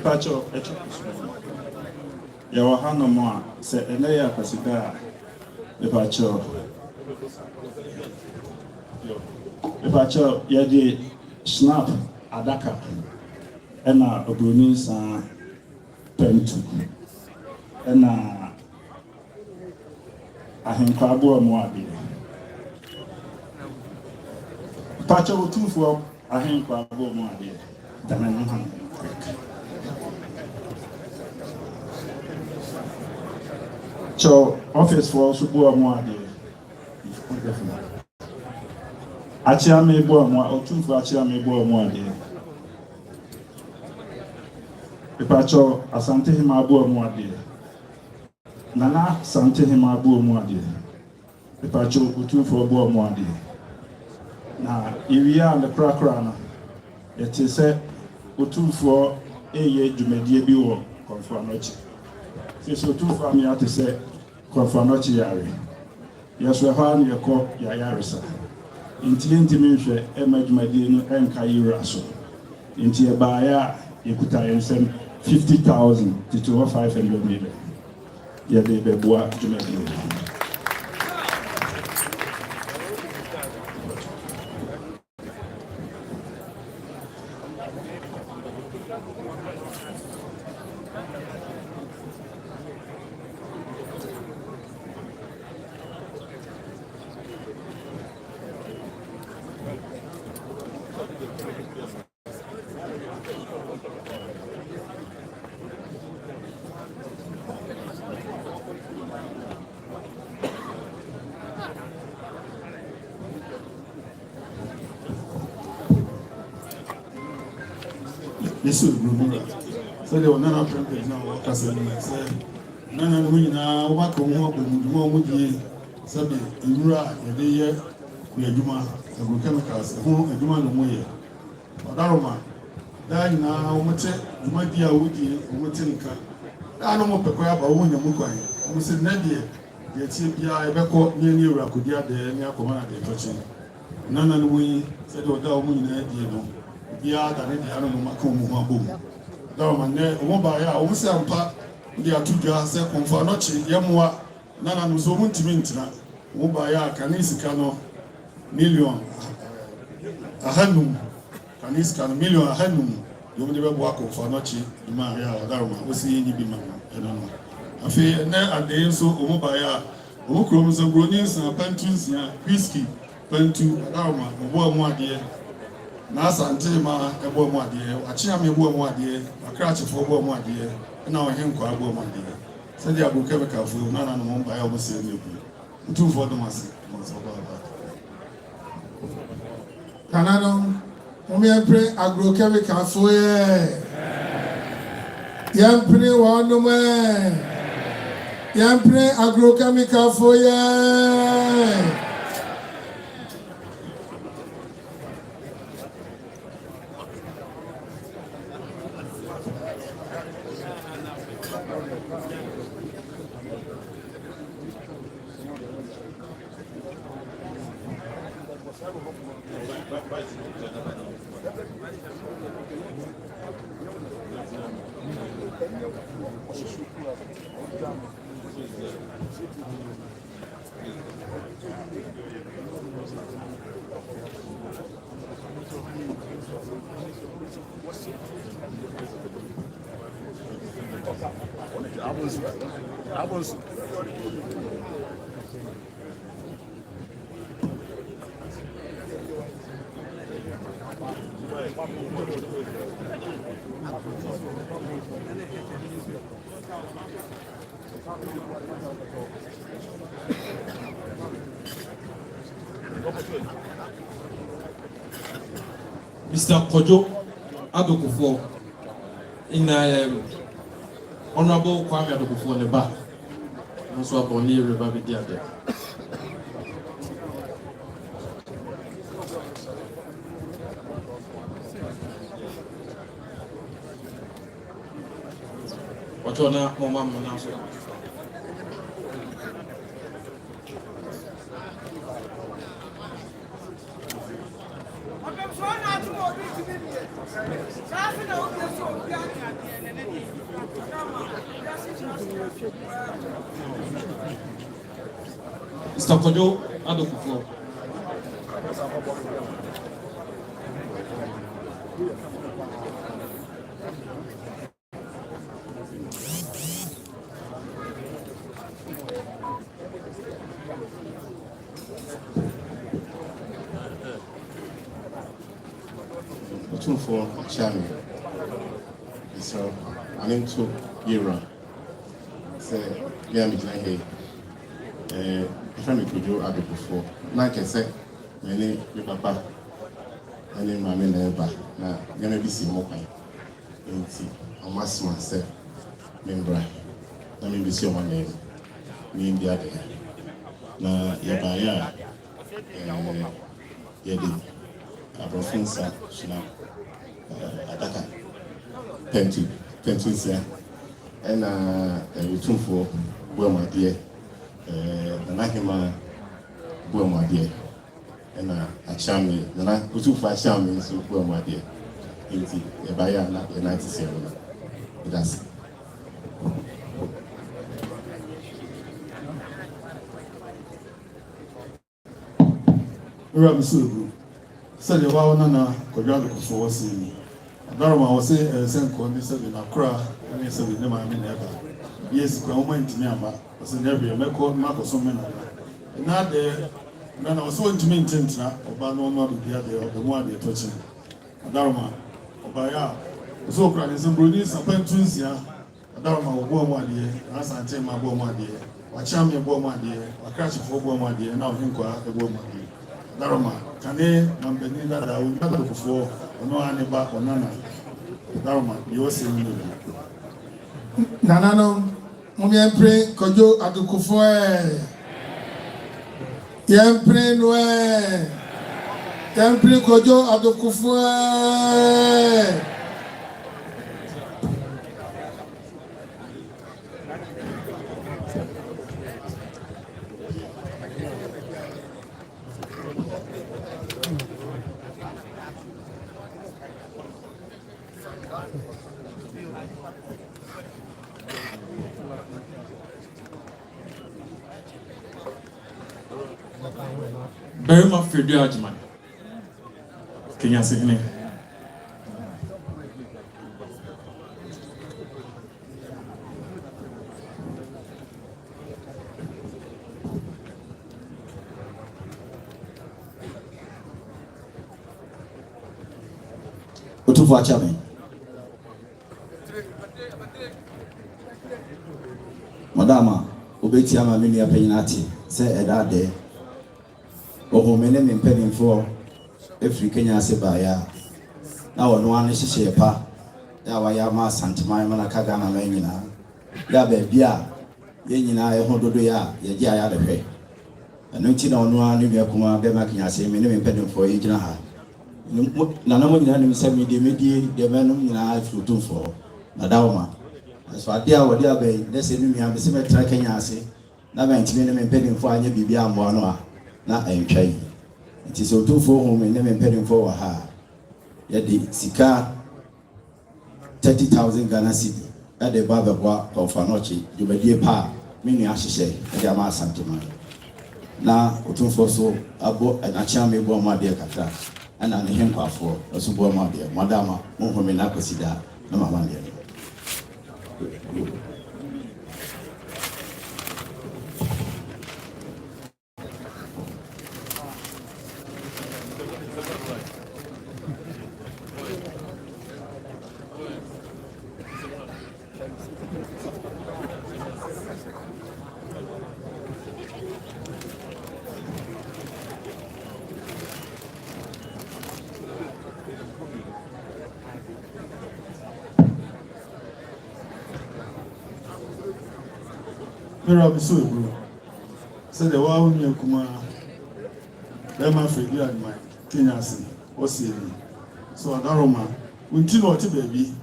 Pacho, your Hanuma said, and I AKWASID33. Pacho, Yadi Snap Adaka, and a Brunis Pentu, and a Henkabu Moabi. Pacho Otumfour, a Henkabu Moabi, Danahan. So, office for Subu Moabi. Achame Boa, Otumfour Achame Boa Moabi. Pacho Asante Himabu Moabi. Nana Sante Himabu Moabi. Pacho Otumfour Boa Moabi. Na Iria and the Crackran, it is a Otumfour a year Jumedie Biwo, Confanochi. Since Otumfour me out to say, Confanochi Yari. Yes, we have your call Yayarisa. Inti Minche, Emma Jumadino, and Kairaso. Inti a buyer, Ikuta and send 50,000 to 500 million. Yeah, they be boa Jumadino. This is Brumura. So they were not prepared now. Nana Wina, Wako, Mudi, Sabi, Imura, a day, Yajuma, agrochemicals, whom a Juma no way. Daroma, dying now, Mate, my dear Woody, Mutinka. I don't want to cry about one Yamukai. I said, Nadia, the Tibia, Beko, near Rakudia, the near Commander, the touching. Nana we said, Oh, thou woman, Bia, the Macomo, Maboom. Daroma, Mobile, almost a part. They are two girls, Confanochi, Yamua, Nana Muzomun Timintina, Mobaya, Canisicano, million, a hanum, Caniscan, million, a hanum, you will never walk of Fanochi, Maria, Darma, was the Bima, I don't know. I feel at the end so Mobaya, Okrums and Gronins and Pentus, whiskey, Pentu, Darma, more dear. Nasa and Tema, a boy more dear, a chammy more dear, a cratch for more dear. Now him quite well, my dear. Said the chemical food, none of them by almost saying you. Two for the mass. Canada, we pray agrochemical for Yam pray one man. Yam pray agrochemical for I was Mr. Kojo Adokufour in Honorable Kwame Adokufour Neba. Also upon near River Vidia. What's on that, Mama? Mr. Kojo Adokufour. Otumfour Kyei. So I'm into Era. Say, yeah, I'm here. If I'm to do other before, like I said, my name is Papa, my name is Oheneba. Now, I'm going to be seeing more. I'm myself, member. Let me be seeing my name. Name the other. Now, yeah, the Abrafinsa, Shina, Ataka, 20 years, and Otumfour, well, my dear. Nahima boy my dear, and a charming, and I put 2 5 charming, so boy my dear. Into a buyer, not a 97. That's Ramsu said the Wawana Kodrado for see. Darma was a Senko, and said in Accra, and he said, never, I mean, ever. Yes, Grandma to me, was in every American Marco so many. Not there, when I was so intimate, about no more the other, the one they're touching. Darma, Obaya, so crying some Brunies, and Pentusia, Darma, Boma dear, as I tell my Boma dear, or Champion Boma dear, or Crash for Boma dear, and now Hinqua, the Boma dear. Darma, Kane, Mampenina, that I will not look for, or no Oheneba or Nana. Darma, you are saying, Nanano, Mumiempre, Kojo Adokufour. Yempre Noé. Yempre Kojo Adokufour. Very much for the judgment. Can you say anything? Otumfour Kyei. Madama, obeti ama mini apenyinati se edade. Ohomene mpedinfo Afri Kenya Asebaya. Na wono ane hihye pa. Ya wa ya ma santiman mana kaga na manyina. Ya ba bia ye nyina ye hododo ya ye gya ya dehwe. Anu ti na wono ane bia kuma be ma Kenya ase me ne mpedinfo ye gyina ha. Na na mo nyina ne mse medie de menum nyina Afri Otumfour. Na dawoma. So adia wodi abai de se mi am se metra Kenya ase. Na ba ntimi ne mpedinfo anya bibia ambo no a. Na entwai nti so Otumfour ho me ne mpedinfo wa ha ya de sika 30,000 Ghana cedi ya de baba kwa ofanochi dubadie pa menu ahyehye ya ma asantuma na Otumfour so abo na chama ebo amade katra ana ne henkwafo so bo amade madama mo ho me na kwasida na mama ne Mira Aseibu. Said the wow near Kuma. Bema Fredi and my Kenyasi. What's it? So Adaroma. Until what baby.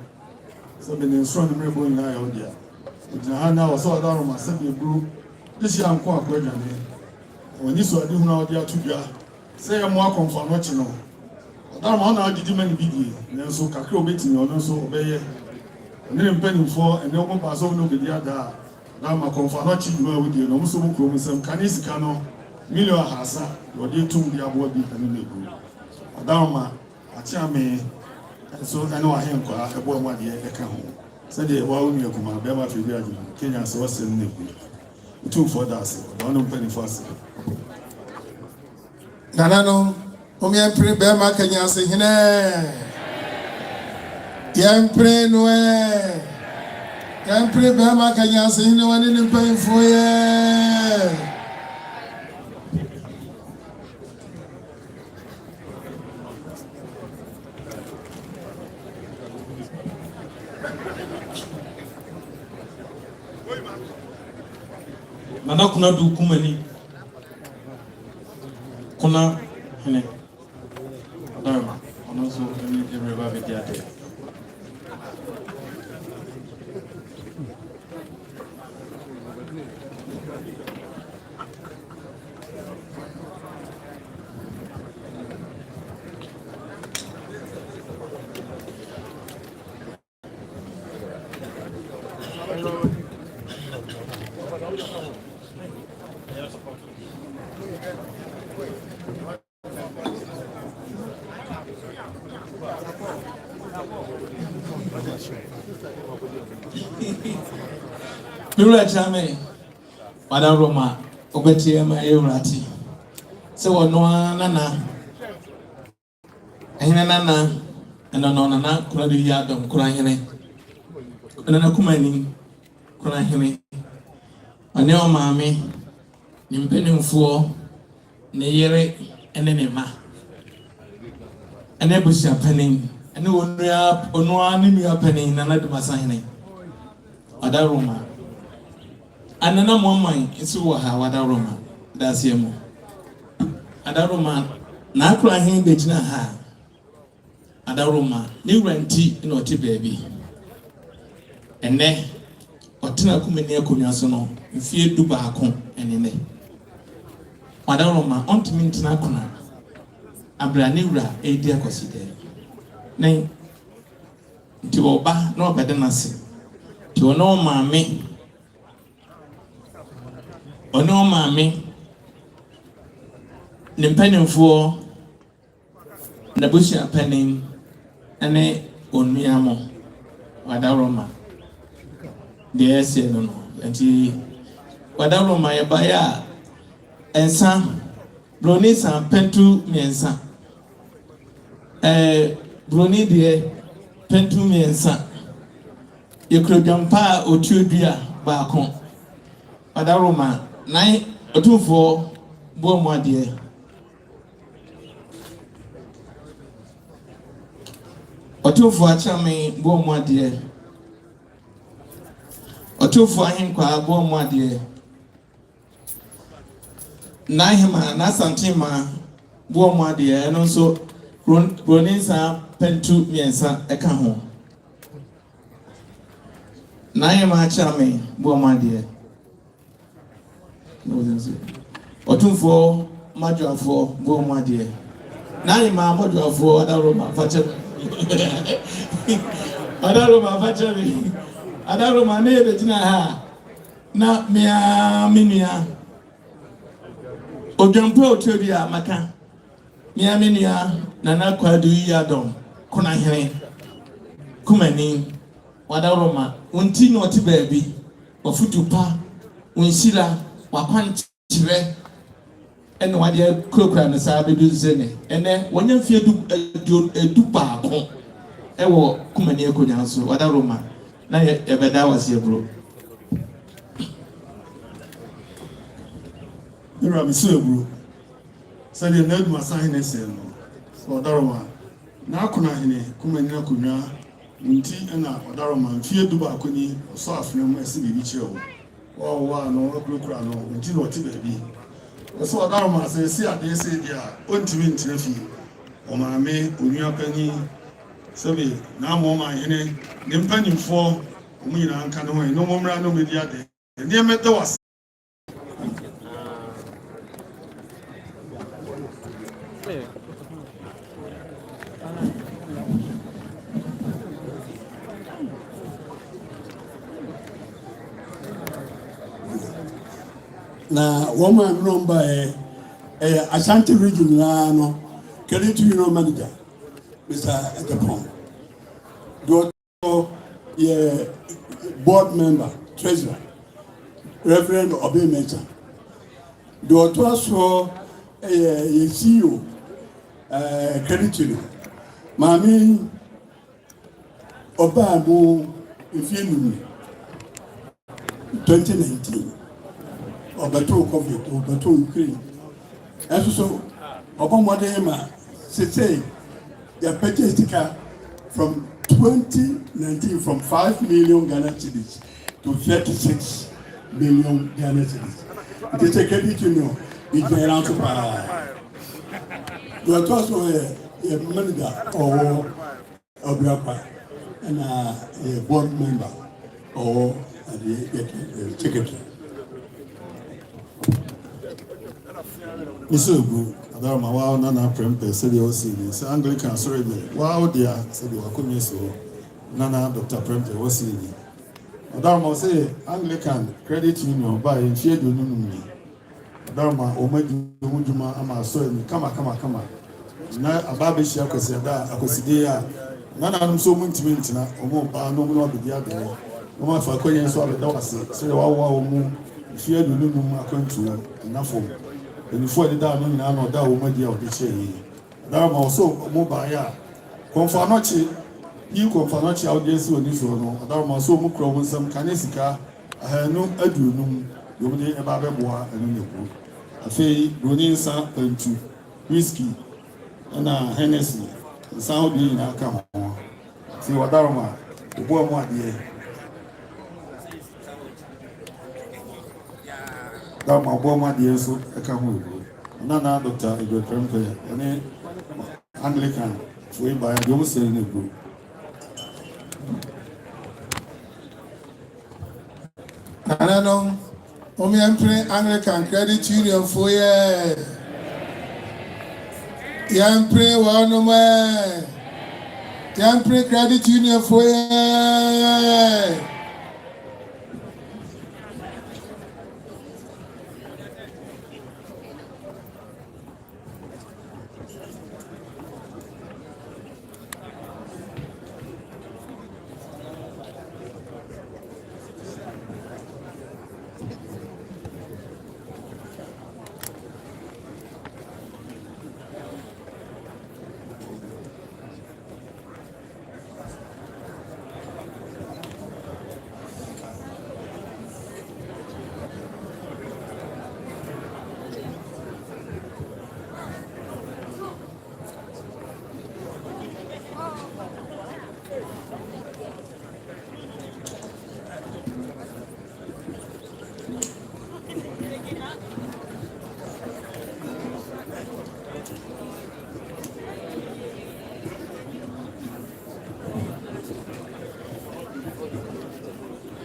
So been strong member in I out there. With the hand now, so Adaroma said the brew. This young quack when you saw doing out there to ya. Say I'm welcome for watching. Adaroma now did many video. And so Kakro betting on also obey. And then penny for and no one pass over the other. Now my comfort with you, no so much some canis cano, Milo Hasa, or dear tomb the award beat and the group. Adama, Achame, and so I know I am a boy 1 year at home. Said the wow, you come out, Bema Fridi, Kenya, so what's in the group. 2 for that, 1 penny first. Nanano, Omian Bema Kenya say, Yam pray no. Can't pray Bama Kenya say no one in the pain for ye. Nana kuna du kumani. Kuna hene. Adama. Ono so ni reba bediate. Mira chame Madam Roma Obetia ma Eurati. So no nana nana and no nana Kuradi Yadom Kurahine Nana Kumani Kurahine Aneo Mami Nimpenum Neyere and Enema and Ebusia penning and no one penning and not Masahine Madam Roma. Anana mama isi wa ha wada Roma that's yemo ada Roma na akura hin be gina ha ada Roma ni renti na oti baby ene otena kumeni akonya so no mfie du baako enene ada Roma ontimi ntina kona abrane wura edi akoside nen nti oba na obede nase ti ono maame ono maame ne mpanimfoɔ na busia panin ene onuamo wadaroma de ese no nti wadaroma ye baya ensa broni san pentu miensa broni de pentu miensa ye krojampa otuodua baako wadaroma nai Otumfour bo mo ade Otumfour achame bo mo ade Otumfour ahinkwa bo mo ade Nahima na santima bo mo ade no so roninsa pentu miensa eka ho Nahima achame bo mo ade Otumfour majuafo bo mo ade Nahima majuafo adaroma fache adaroma fache adaroma ne be tina ha na mia minia odwampo otobia maka mia minia na na kwadu yadom kuna hene kumani wadaroma unti no ti baabi ofutupa unsila wakwanchire ene wade krokra na sa bedu zene ene wonya fie du baako ewo kumani ekonya so wadaroma na ebeda wase bro Mira Aseibu said the nerd masan ese no so wadaroma na akuna hene kumani akonya nti na wadaroma fie du baako ni so afenemu ese bibi kire wo wa no okura no nti no ti baby so Odarma say see ade say dia ontimi ntire fi o ma me onua pani sabi na mo ma hene ne mpanimfo omu nyina nka no no mo mra no medi ade ne emeda was na woman number Ashanti region no credit union manager Mr. Ekepon board member treasurer Reverend Obe Mecha do also CEO credit union mami Obamu Ifienu 2019 Obato COVID, Obato Ukraine. And so, Obama say, they purchased the car from 2019 from 5 million Ghana cedis to 36 million Ghana cedis. It is a credit union. It's around to buy. You are also a manager or a brother and a board member or the secretary. Aseibu Odarma wa na prempe se de o si ni se Anglican sorry be wa dia se de wakomi so na Dr. Prempe o si ni Odarma say Anglican credit union ba en fie do nunu ni Odarma o madu hujuma ama so ni kama na ababe shi akwese da akweside ya na num so muntimi ntina o mo ba no mo obedi ade o ma fa kwenye so abeda wase se wa o mu fie do nunu akwantu na fo before the down in an order media of the chain. Darma so mobile. Confanochi, you confanochi audience on this one. Darma so mukro some canesika. I had no adunum, you would a babeboa and in a fay, Ronin San and two whiskey and a Hennessy. The sound being a come on. See what Darma, the boy, my dear. Darma Boma dear so a come with. Nana Dr. Prempe and Anglican way by a young saying a group. And I know Anglican credit union for ye. Young pray one man. Young pray credit union for ye.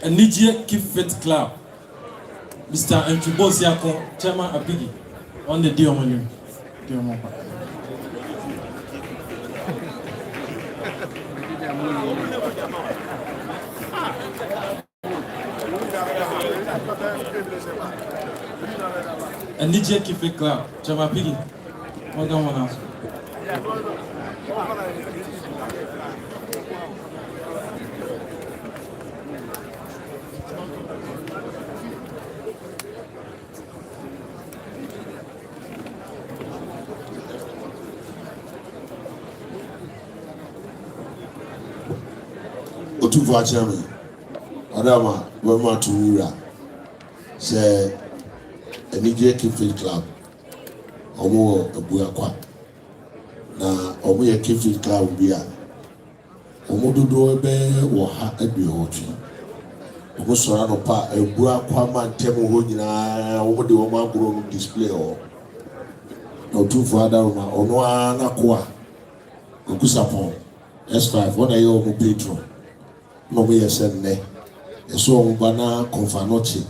Odehyie Keff Club, Mr. Ntubosiako, Chairman Apigi, on the Diomonu. Odehyie Keff Club, Chairman Apigi, on the one house. Otumfour chairman Odarma wema tuura say Odehyie Keff Club omo ebuakwa na omo ye Keff Club bia omo dodo be wo ha aduotwi Omusora no pa ebua kwama ntemu ho nyina wo de wo magoro no display o Otumfour adaroma ono ana kwa okusapon S5 wona ye o petro no mo yese nne eso o bana konfanochi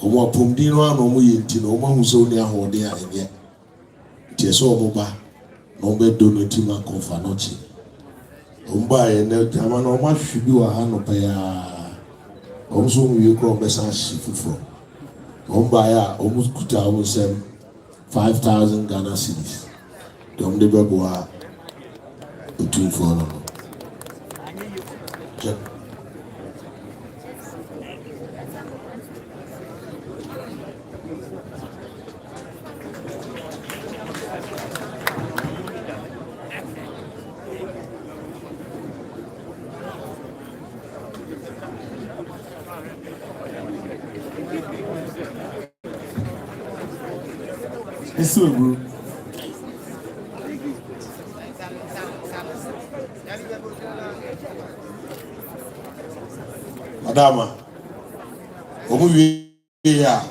o mo apomdi no ana o mo yenti no o mo huso ni ahode a enye ti eso o mo ba no be donate ma konfanochi o mba ye ne jama no ma hwibi wa ha no pa ya also we call Bessan Shifufro. Ombaya almost kuta almost 5,000 Ghana cedis. Dom de Beboa Otumfour. Aseibu. Madama, ya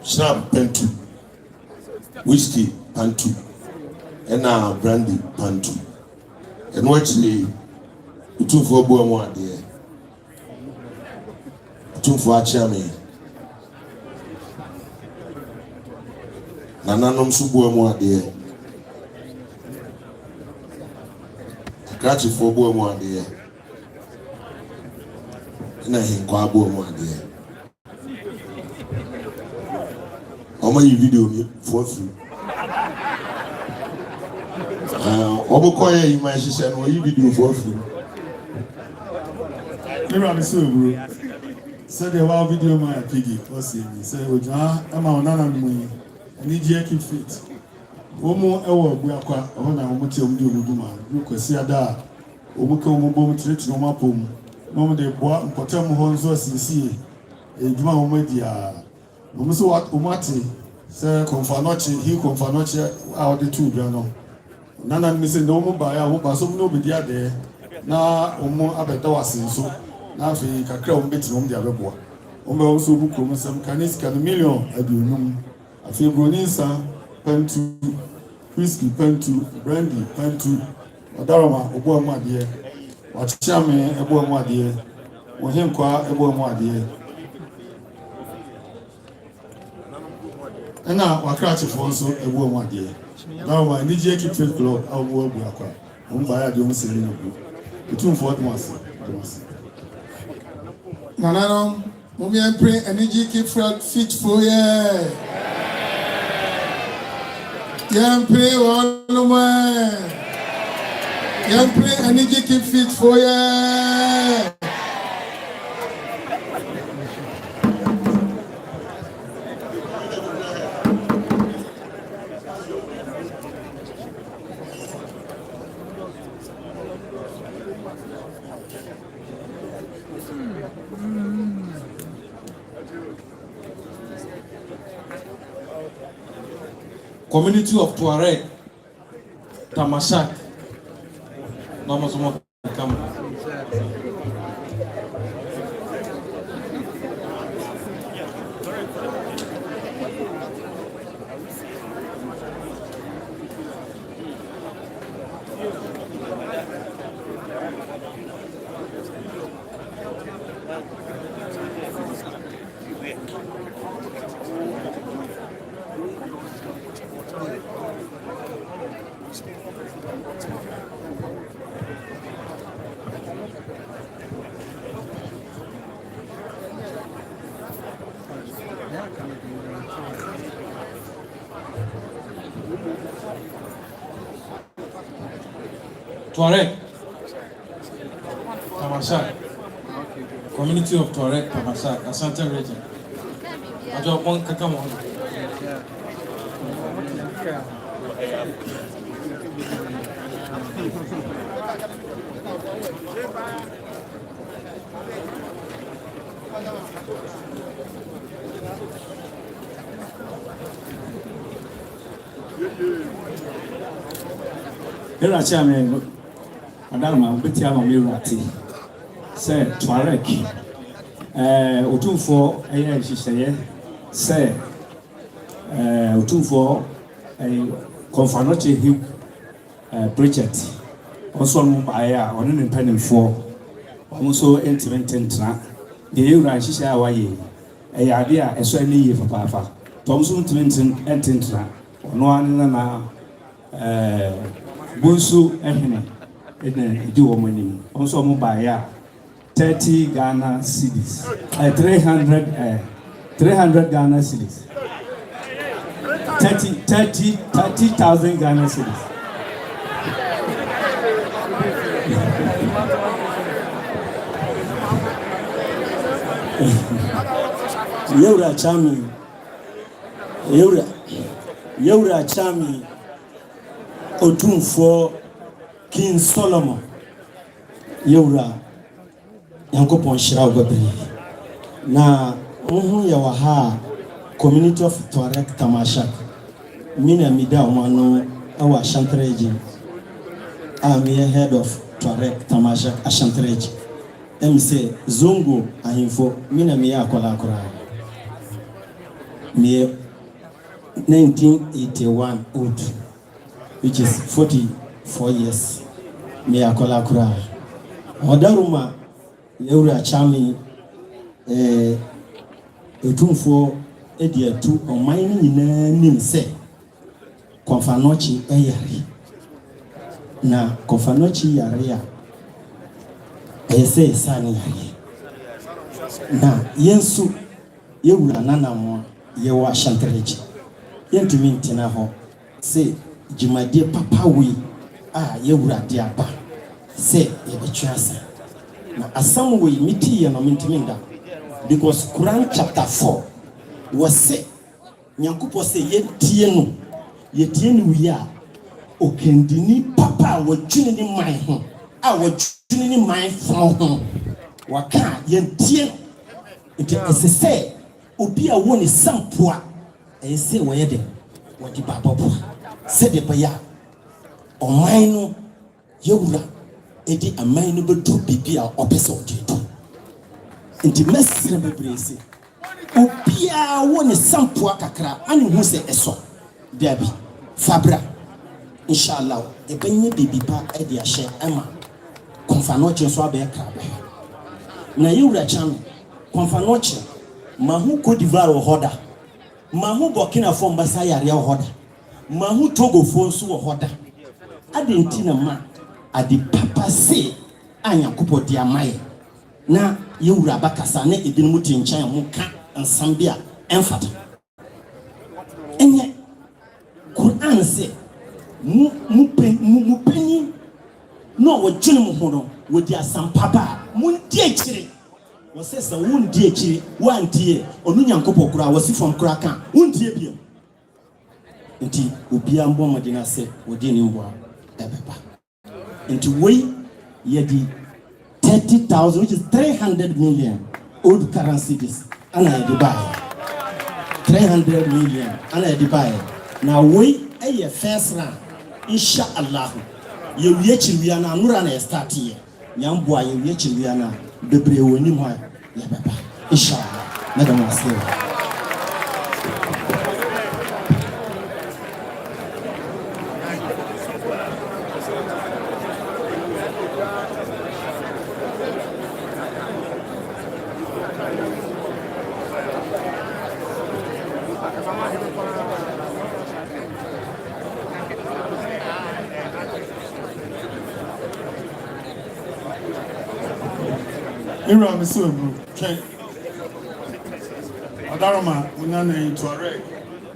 Snap pentu, whiskey pantu, and brandy pantu, and actually, Otumfour boy more dear. Otumfour chame. Nananom subu emu ade Akrachi fobu emu ade na hinkwa abu emu ade Omo yi video ni for free obo koye yi ma hise no yi video for free Ira Aseibu. Said the wow video my piggy was in say oja ama onana mu Odehyie Keff fit. Omo ewo buakwa ona omo ti omo di omuduma. Kwesi ada omo ka omo bom treat no mapom. No de boa mpotem ho nzo asisi. Eduma omo dia. Omo so what omo ati say konfanochi a ode tu bia no. Nana mi say no omo ba ya omo ba so no be dia de na omo abeda wasenso. Na afi kakra omo beti omo dia beboa. Omo so bu krom sam kanis kan million adunum. Afi Broninsa pentu, whiskey pentu, brandy pentu, Adaroma obo amade, Wachiame ebo amade, Ohenkwa ebo amade. Ena Wakrachi fonso ebo amade. Adaroma Odehyie Keff club awo obu akwa. Omba ya de omo seri no bu. Otumfour dwase. Nananom, we are praying Odehyie Keff fit for ye. Yam pray one more. Yam pray Odehyie Keff fit for ye. Community of Tuareg, Tamashak, Namazomo come. Tuareg, Tamashak, Community of Tuareg, Tamashak, Asante region. I just want to come on. Here I am. Madam, Betty Amirati, say Tuareg, Otumfour, she say, Otumfour, a Confanoche Hugh Bridget, also by on an independent for also intimate the Ura, she say, away, a idea, a so any for Papa, Thomson Clinton and Tintra, no one Bunsu Ehene. Do money. Also, buy 30 Ghana cedis. 300 Ghana cedis. 30,000 Ghana cedis. Yeura Chami. Yeura Chami. Otumfour King Solomon Yeura Yankopon Shira Babri na ya waha community of Tuareg Tamashak mina mida omano awa Ashantreji I'm head of Tuareg Tamashak Ashantreji MC Zongo ahimfo mina miya akola akora me 1981 old which is 44 years me akola kura odaruma Yeura Chami Otumfour ediatu oman nyina nim se Confanoche eyare na Confanoche yare a ese sani yare na yensu Yeura nanamo yewa Ashantreji yentimi ntina ho se Jimade papa we Yeura diaba se yebetwasa na asam we miti ya no mintiminda because Quran chapter 4 was say Nyankopon say yetie no wi a okendini papa wodwene ni man ho wodwene ni man fon ho waka yentie enti ese obi a woni sampoa ese woyede wodi babobo se de baya oman no Yeura edi aman no bedu bibia opese odedo enti mesre bebrese obia woni sampoa kakra ani hu se eso dabi fabra inshallah ebenye bibipa edi ahye ama Confanoche so abeka na Yeura Chami Confanoche mahu Côte d'Ivoire hoda mahu Burkina Faso mbasa yare hoda mahu Togo fonso hoda adentina ma adi papa se Nyankopon di amaye na Yeura bakasa na edin muti nchan mu ka ansambia enfata enye Quran se mu penyi no wodwene mu ho no wodi asampaba mu ndi akire wo se sa wo ndi akire wo antie onu Nyankopon kura wo si fom kura kan wo ndie biem nti obi ambo madina se wodi ni mboa ebeba nti we yedi 30,000 which is 300 million old currency this ana yedi buy 300 million ana yedi buy now we a first round inshallah ye wiye chiriya na anura na start here nyamboa ye wiye chiriya na bebre woni ho ya baba inshallah na da masira Ira Misobu, Adarama, Munana Tuareg,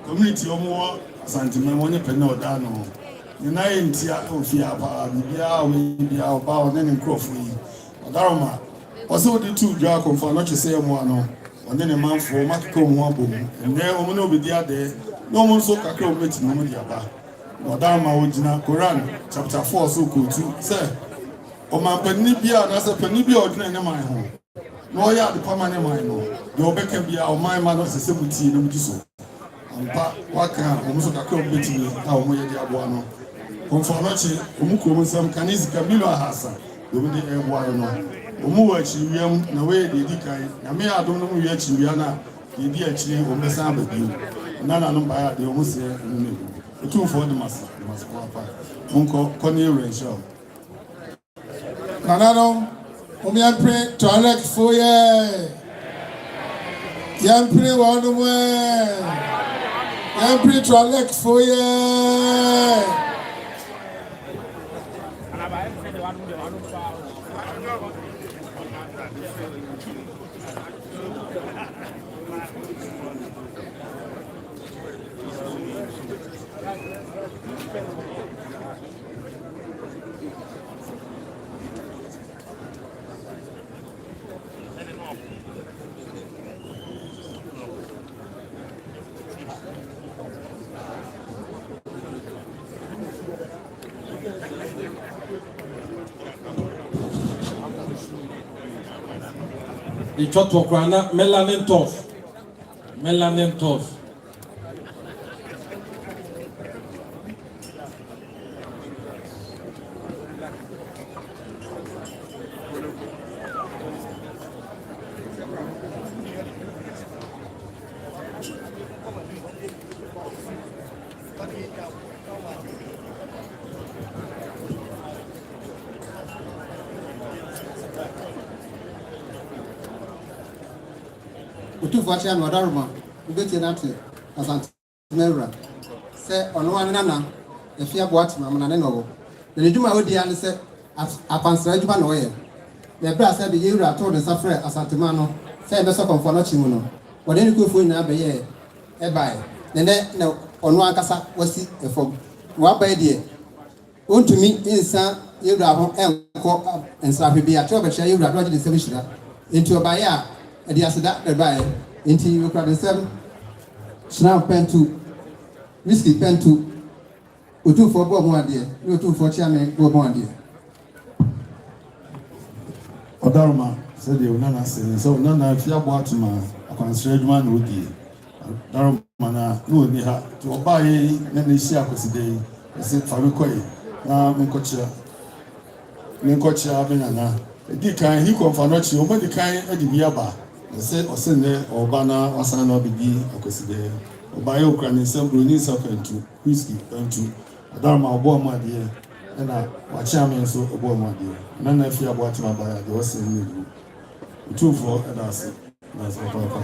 community Omo, Santiman, one penny or dano. United Tia Ofia, Bia, we are about then Crawford. Adarama, also the two drag Confanoche say one, and then a man for Makiko Mwabo, and there will be there. No one so Kakro meeting Nomadiaba. Adarama, Ojina, Quran, chapter 4, so good too, sir. O man penibia na se penibia odine ne man ho no ya de pama ne man no de obeka bia o man ma no se sebuti no mudi so ampa waka o muso kakra obetimi a o moye di aboa no Confanochi, Umukum, some canis, Camilo Hassa, the way they were no. Umuachi, the way they decay, Namia, I don't know yet, Chiviana, the dear Chile, or the Sabbath. Nana no buy the almost here. The 2 for the must qualify. Uncle Connie Rachel. Nanano, Omiapre, toilet for ye. Yampre, one way. Yampre, toilet for ye. The church of Krana, melanin tough. Melanin tough. Otumfour Kyei no daruma ubeti na te asante mewra se ono wan nana efi aboati ma na ne no ne djuma odi an se apansra djuma no ye na bra se be yewra to de safre asante ma no se be so Konfanochi mu no wode ni ko fo nyina be ye e bai ne ono ankasa wasi efom wa bai de ontumi insa yewra ho enko ensafre bi a to be hye yewra do de se be hira enti obaye a edi aseda de bai enti we crowd them snap pen to whiskey pen to Otumfour bo mo ade Otumfour Kyei me bo mo ade Odaruma said the Unana saying so Nana if you about ma akwansre dwuma na odi Odaruma na no ni ha to obaye na na isi akoside ese farikoi na menkochia benana edi kan hi Konfanochi o ma di kan edi biaba ese osene obana wasana bigi akoside obaye okran nsembro ni sapentu whisky pentu Odaruma obo mo ade na wachia me so obo mo ade Nana if you about ma ba de wose ni gu Otumfour edase na so papa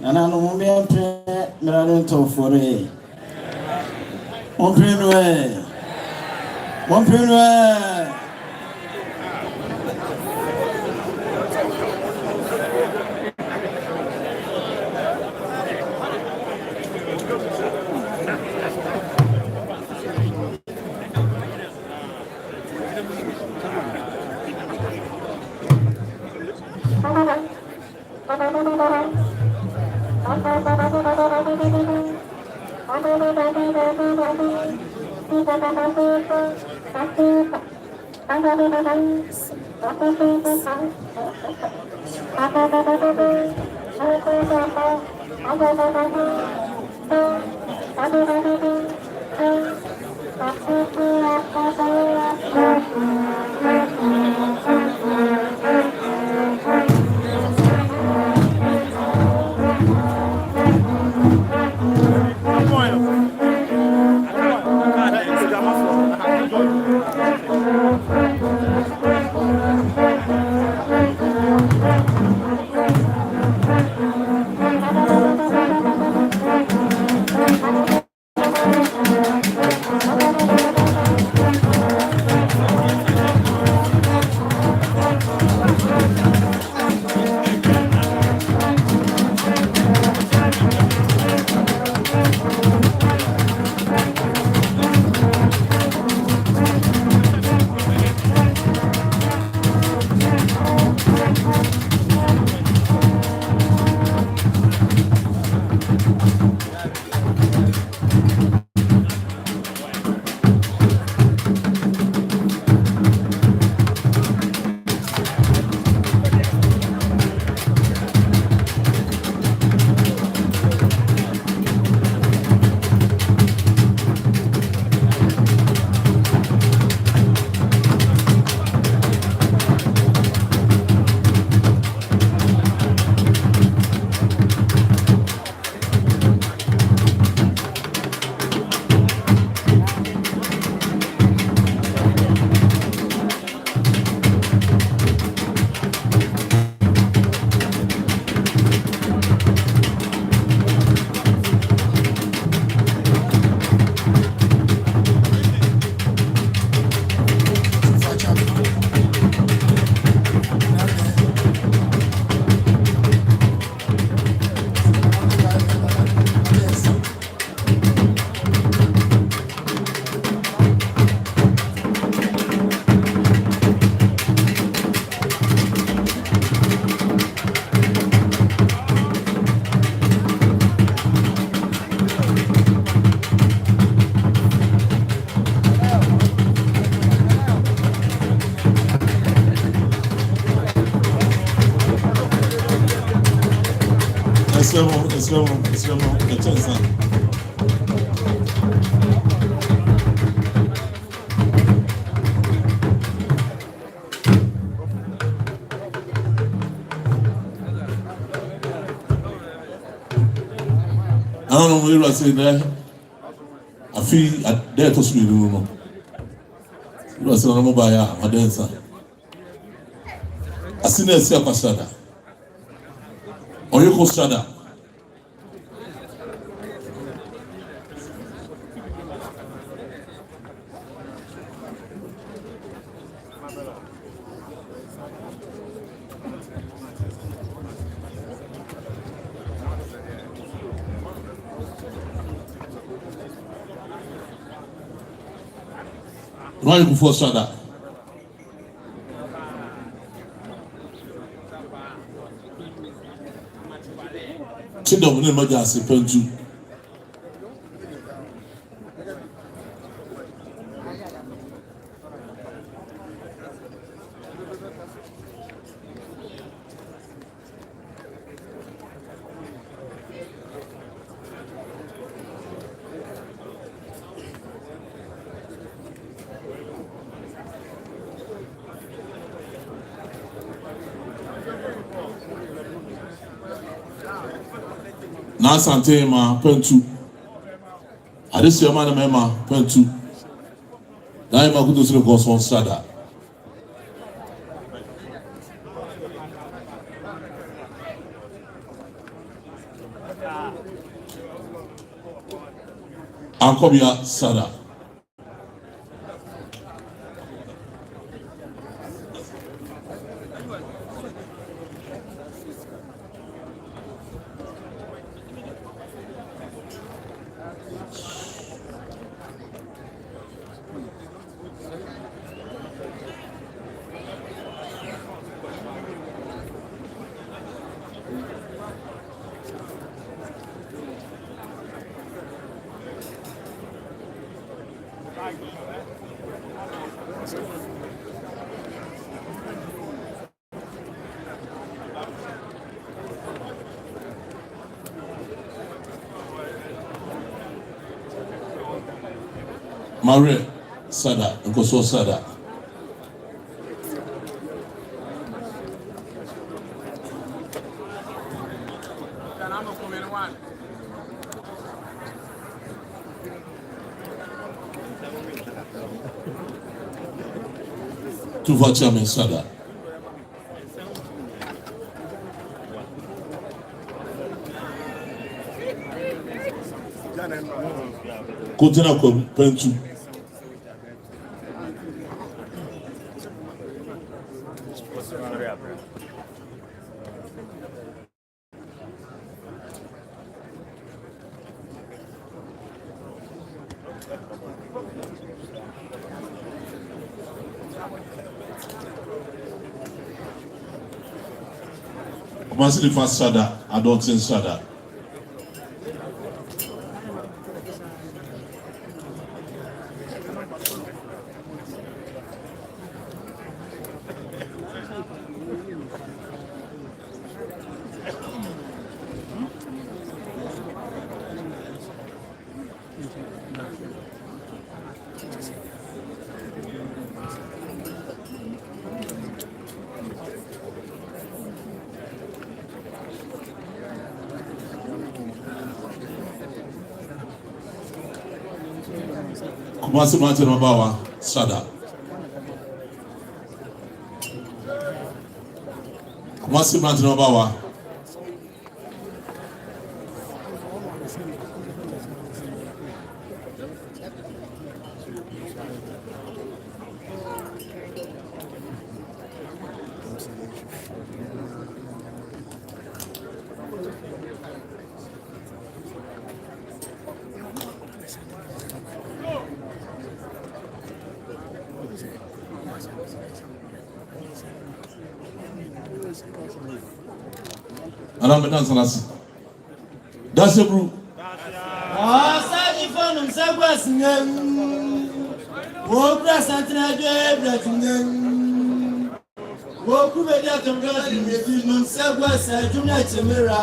Nana no mo be ante meranin to fore. Monprenwe. I don't know what you say there. I feel there to speak. You was on a mobile, my dancer. I seen a Sia Pasada. Or you call Strada. Why you go for Strada? Sit down in my gas, Pentu. Na sante ma pentu adesi o ma na mema pentu na ma kudo sire ko son sada ankobia sada Marie Sada, Nkoso Sada. Tu vas Chairman Sada. Continue comme peinture. Commencez de faire Sada, adopter Sada. Kumasi Martin Mabawa, Sada. Kumasi Martin Mabawa. Alam bedan sanasi. Aseibu. Aseibu Amanfi. Wo prasantina de bretuba. Wo kubedia tonga de num Aseibu Amanfi jumla chemera.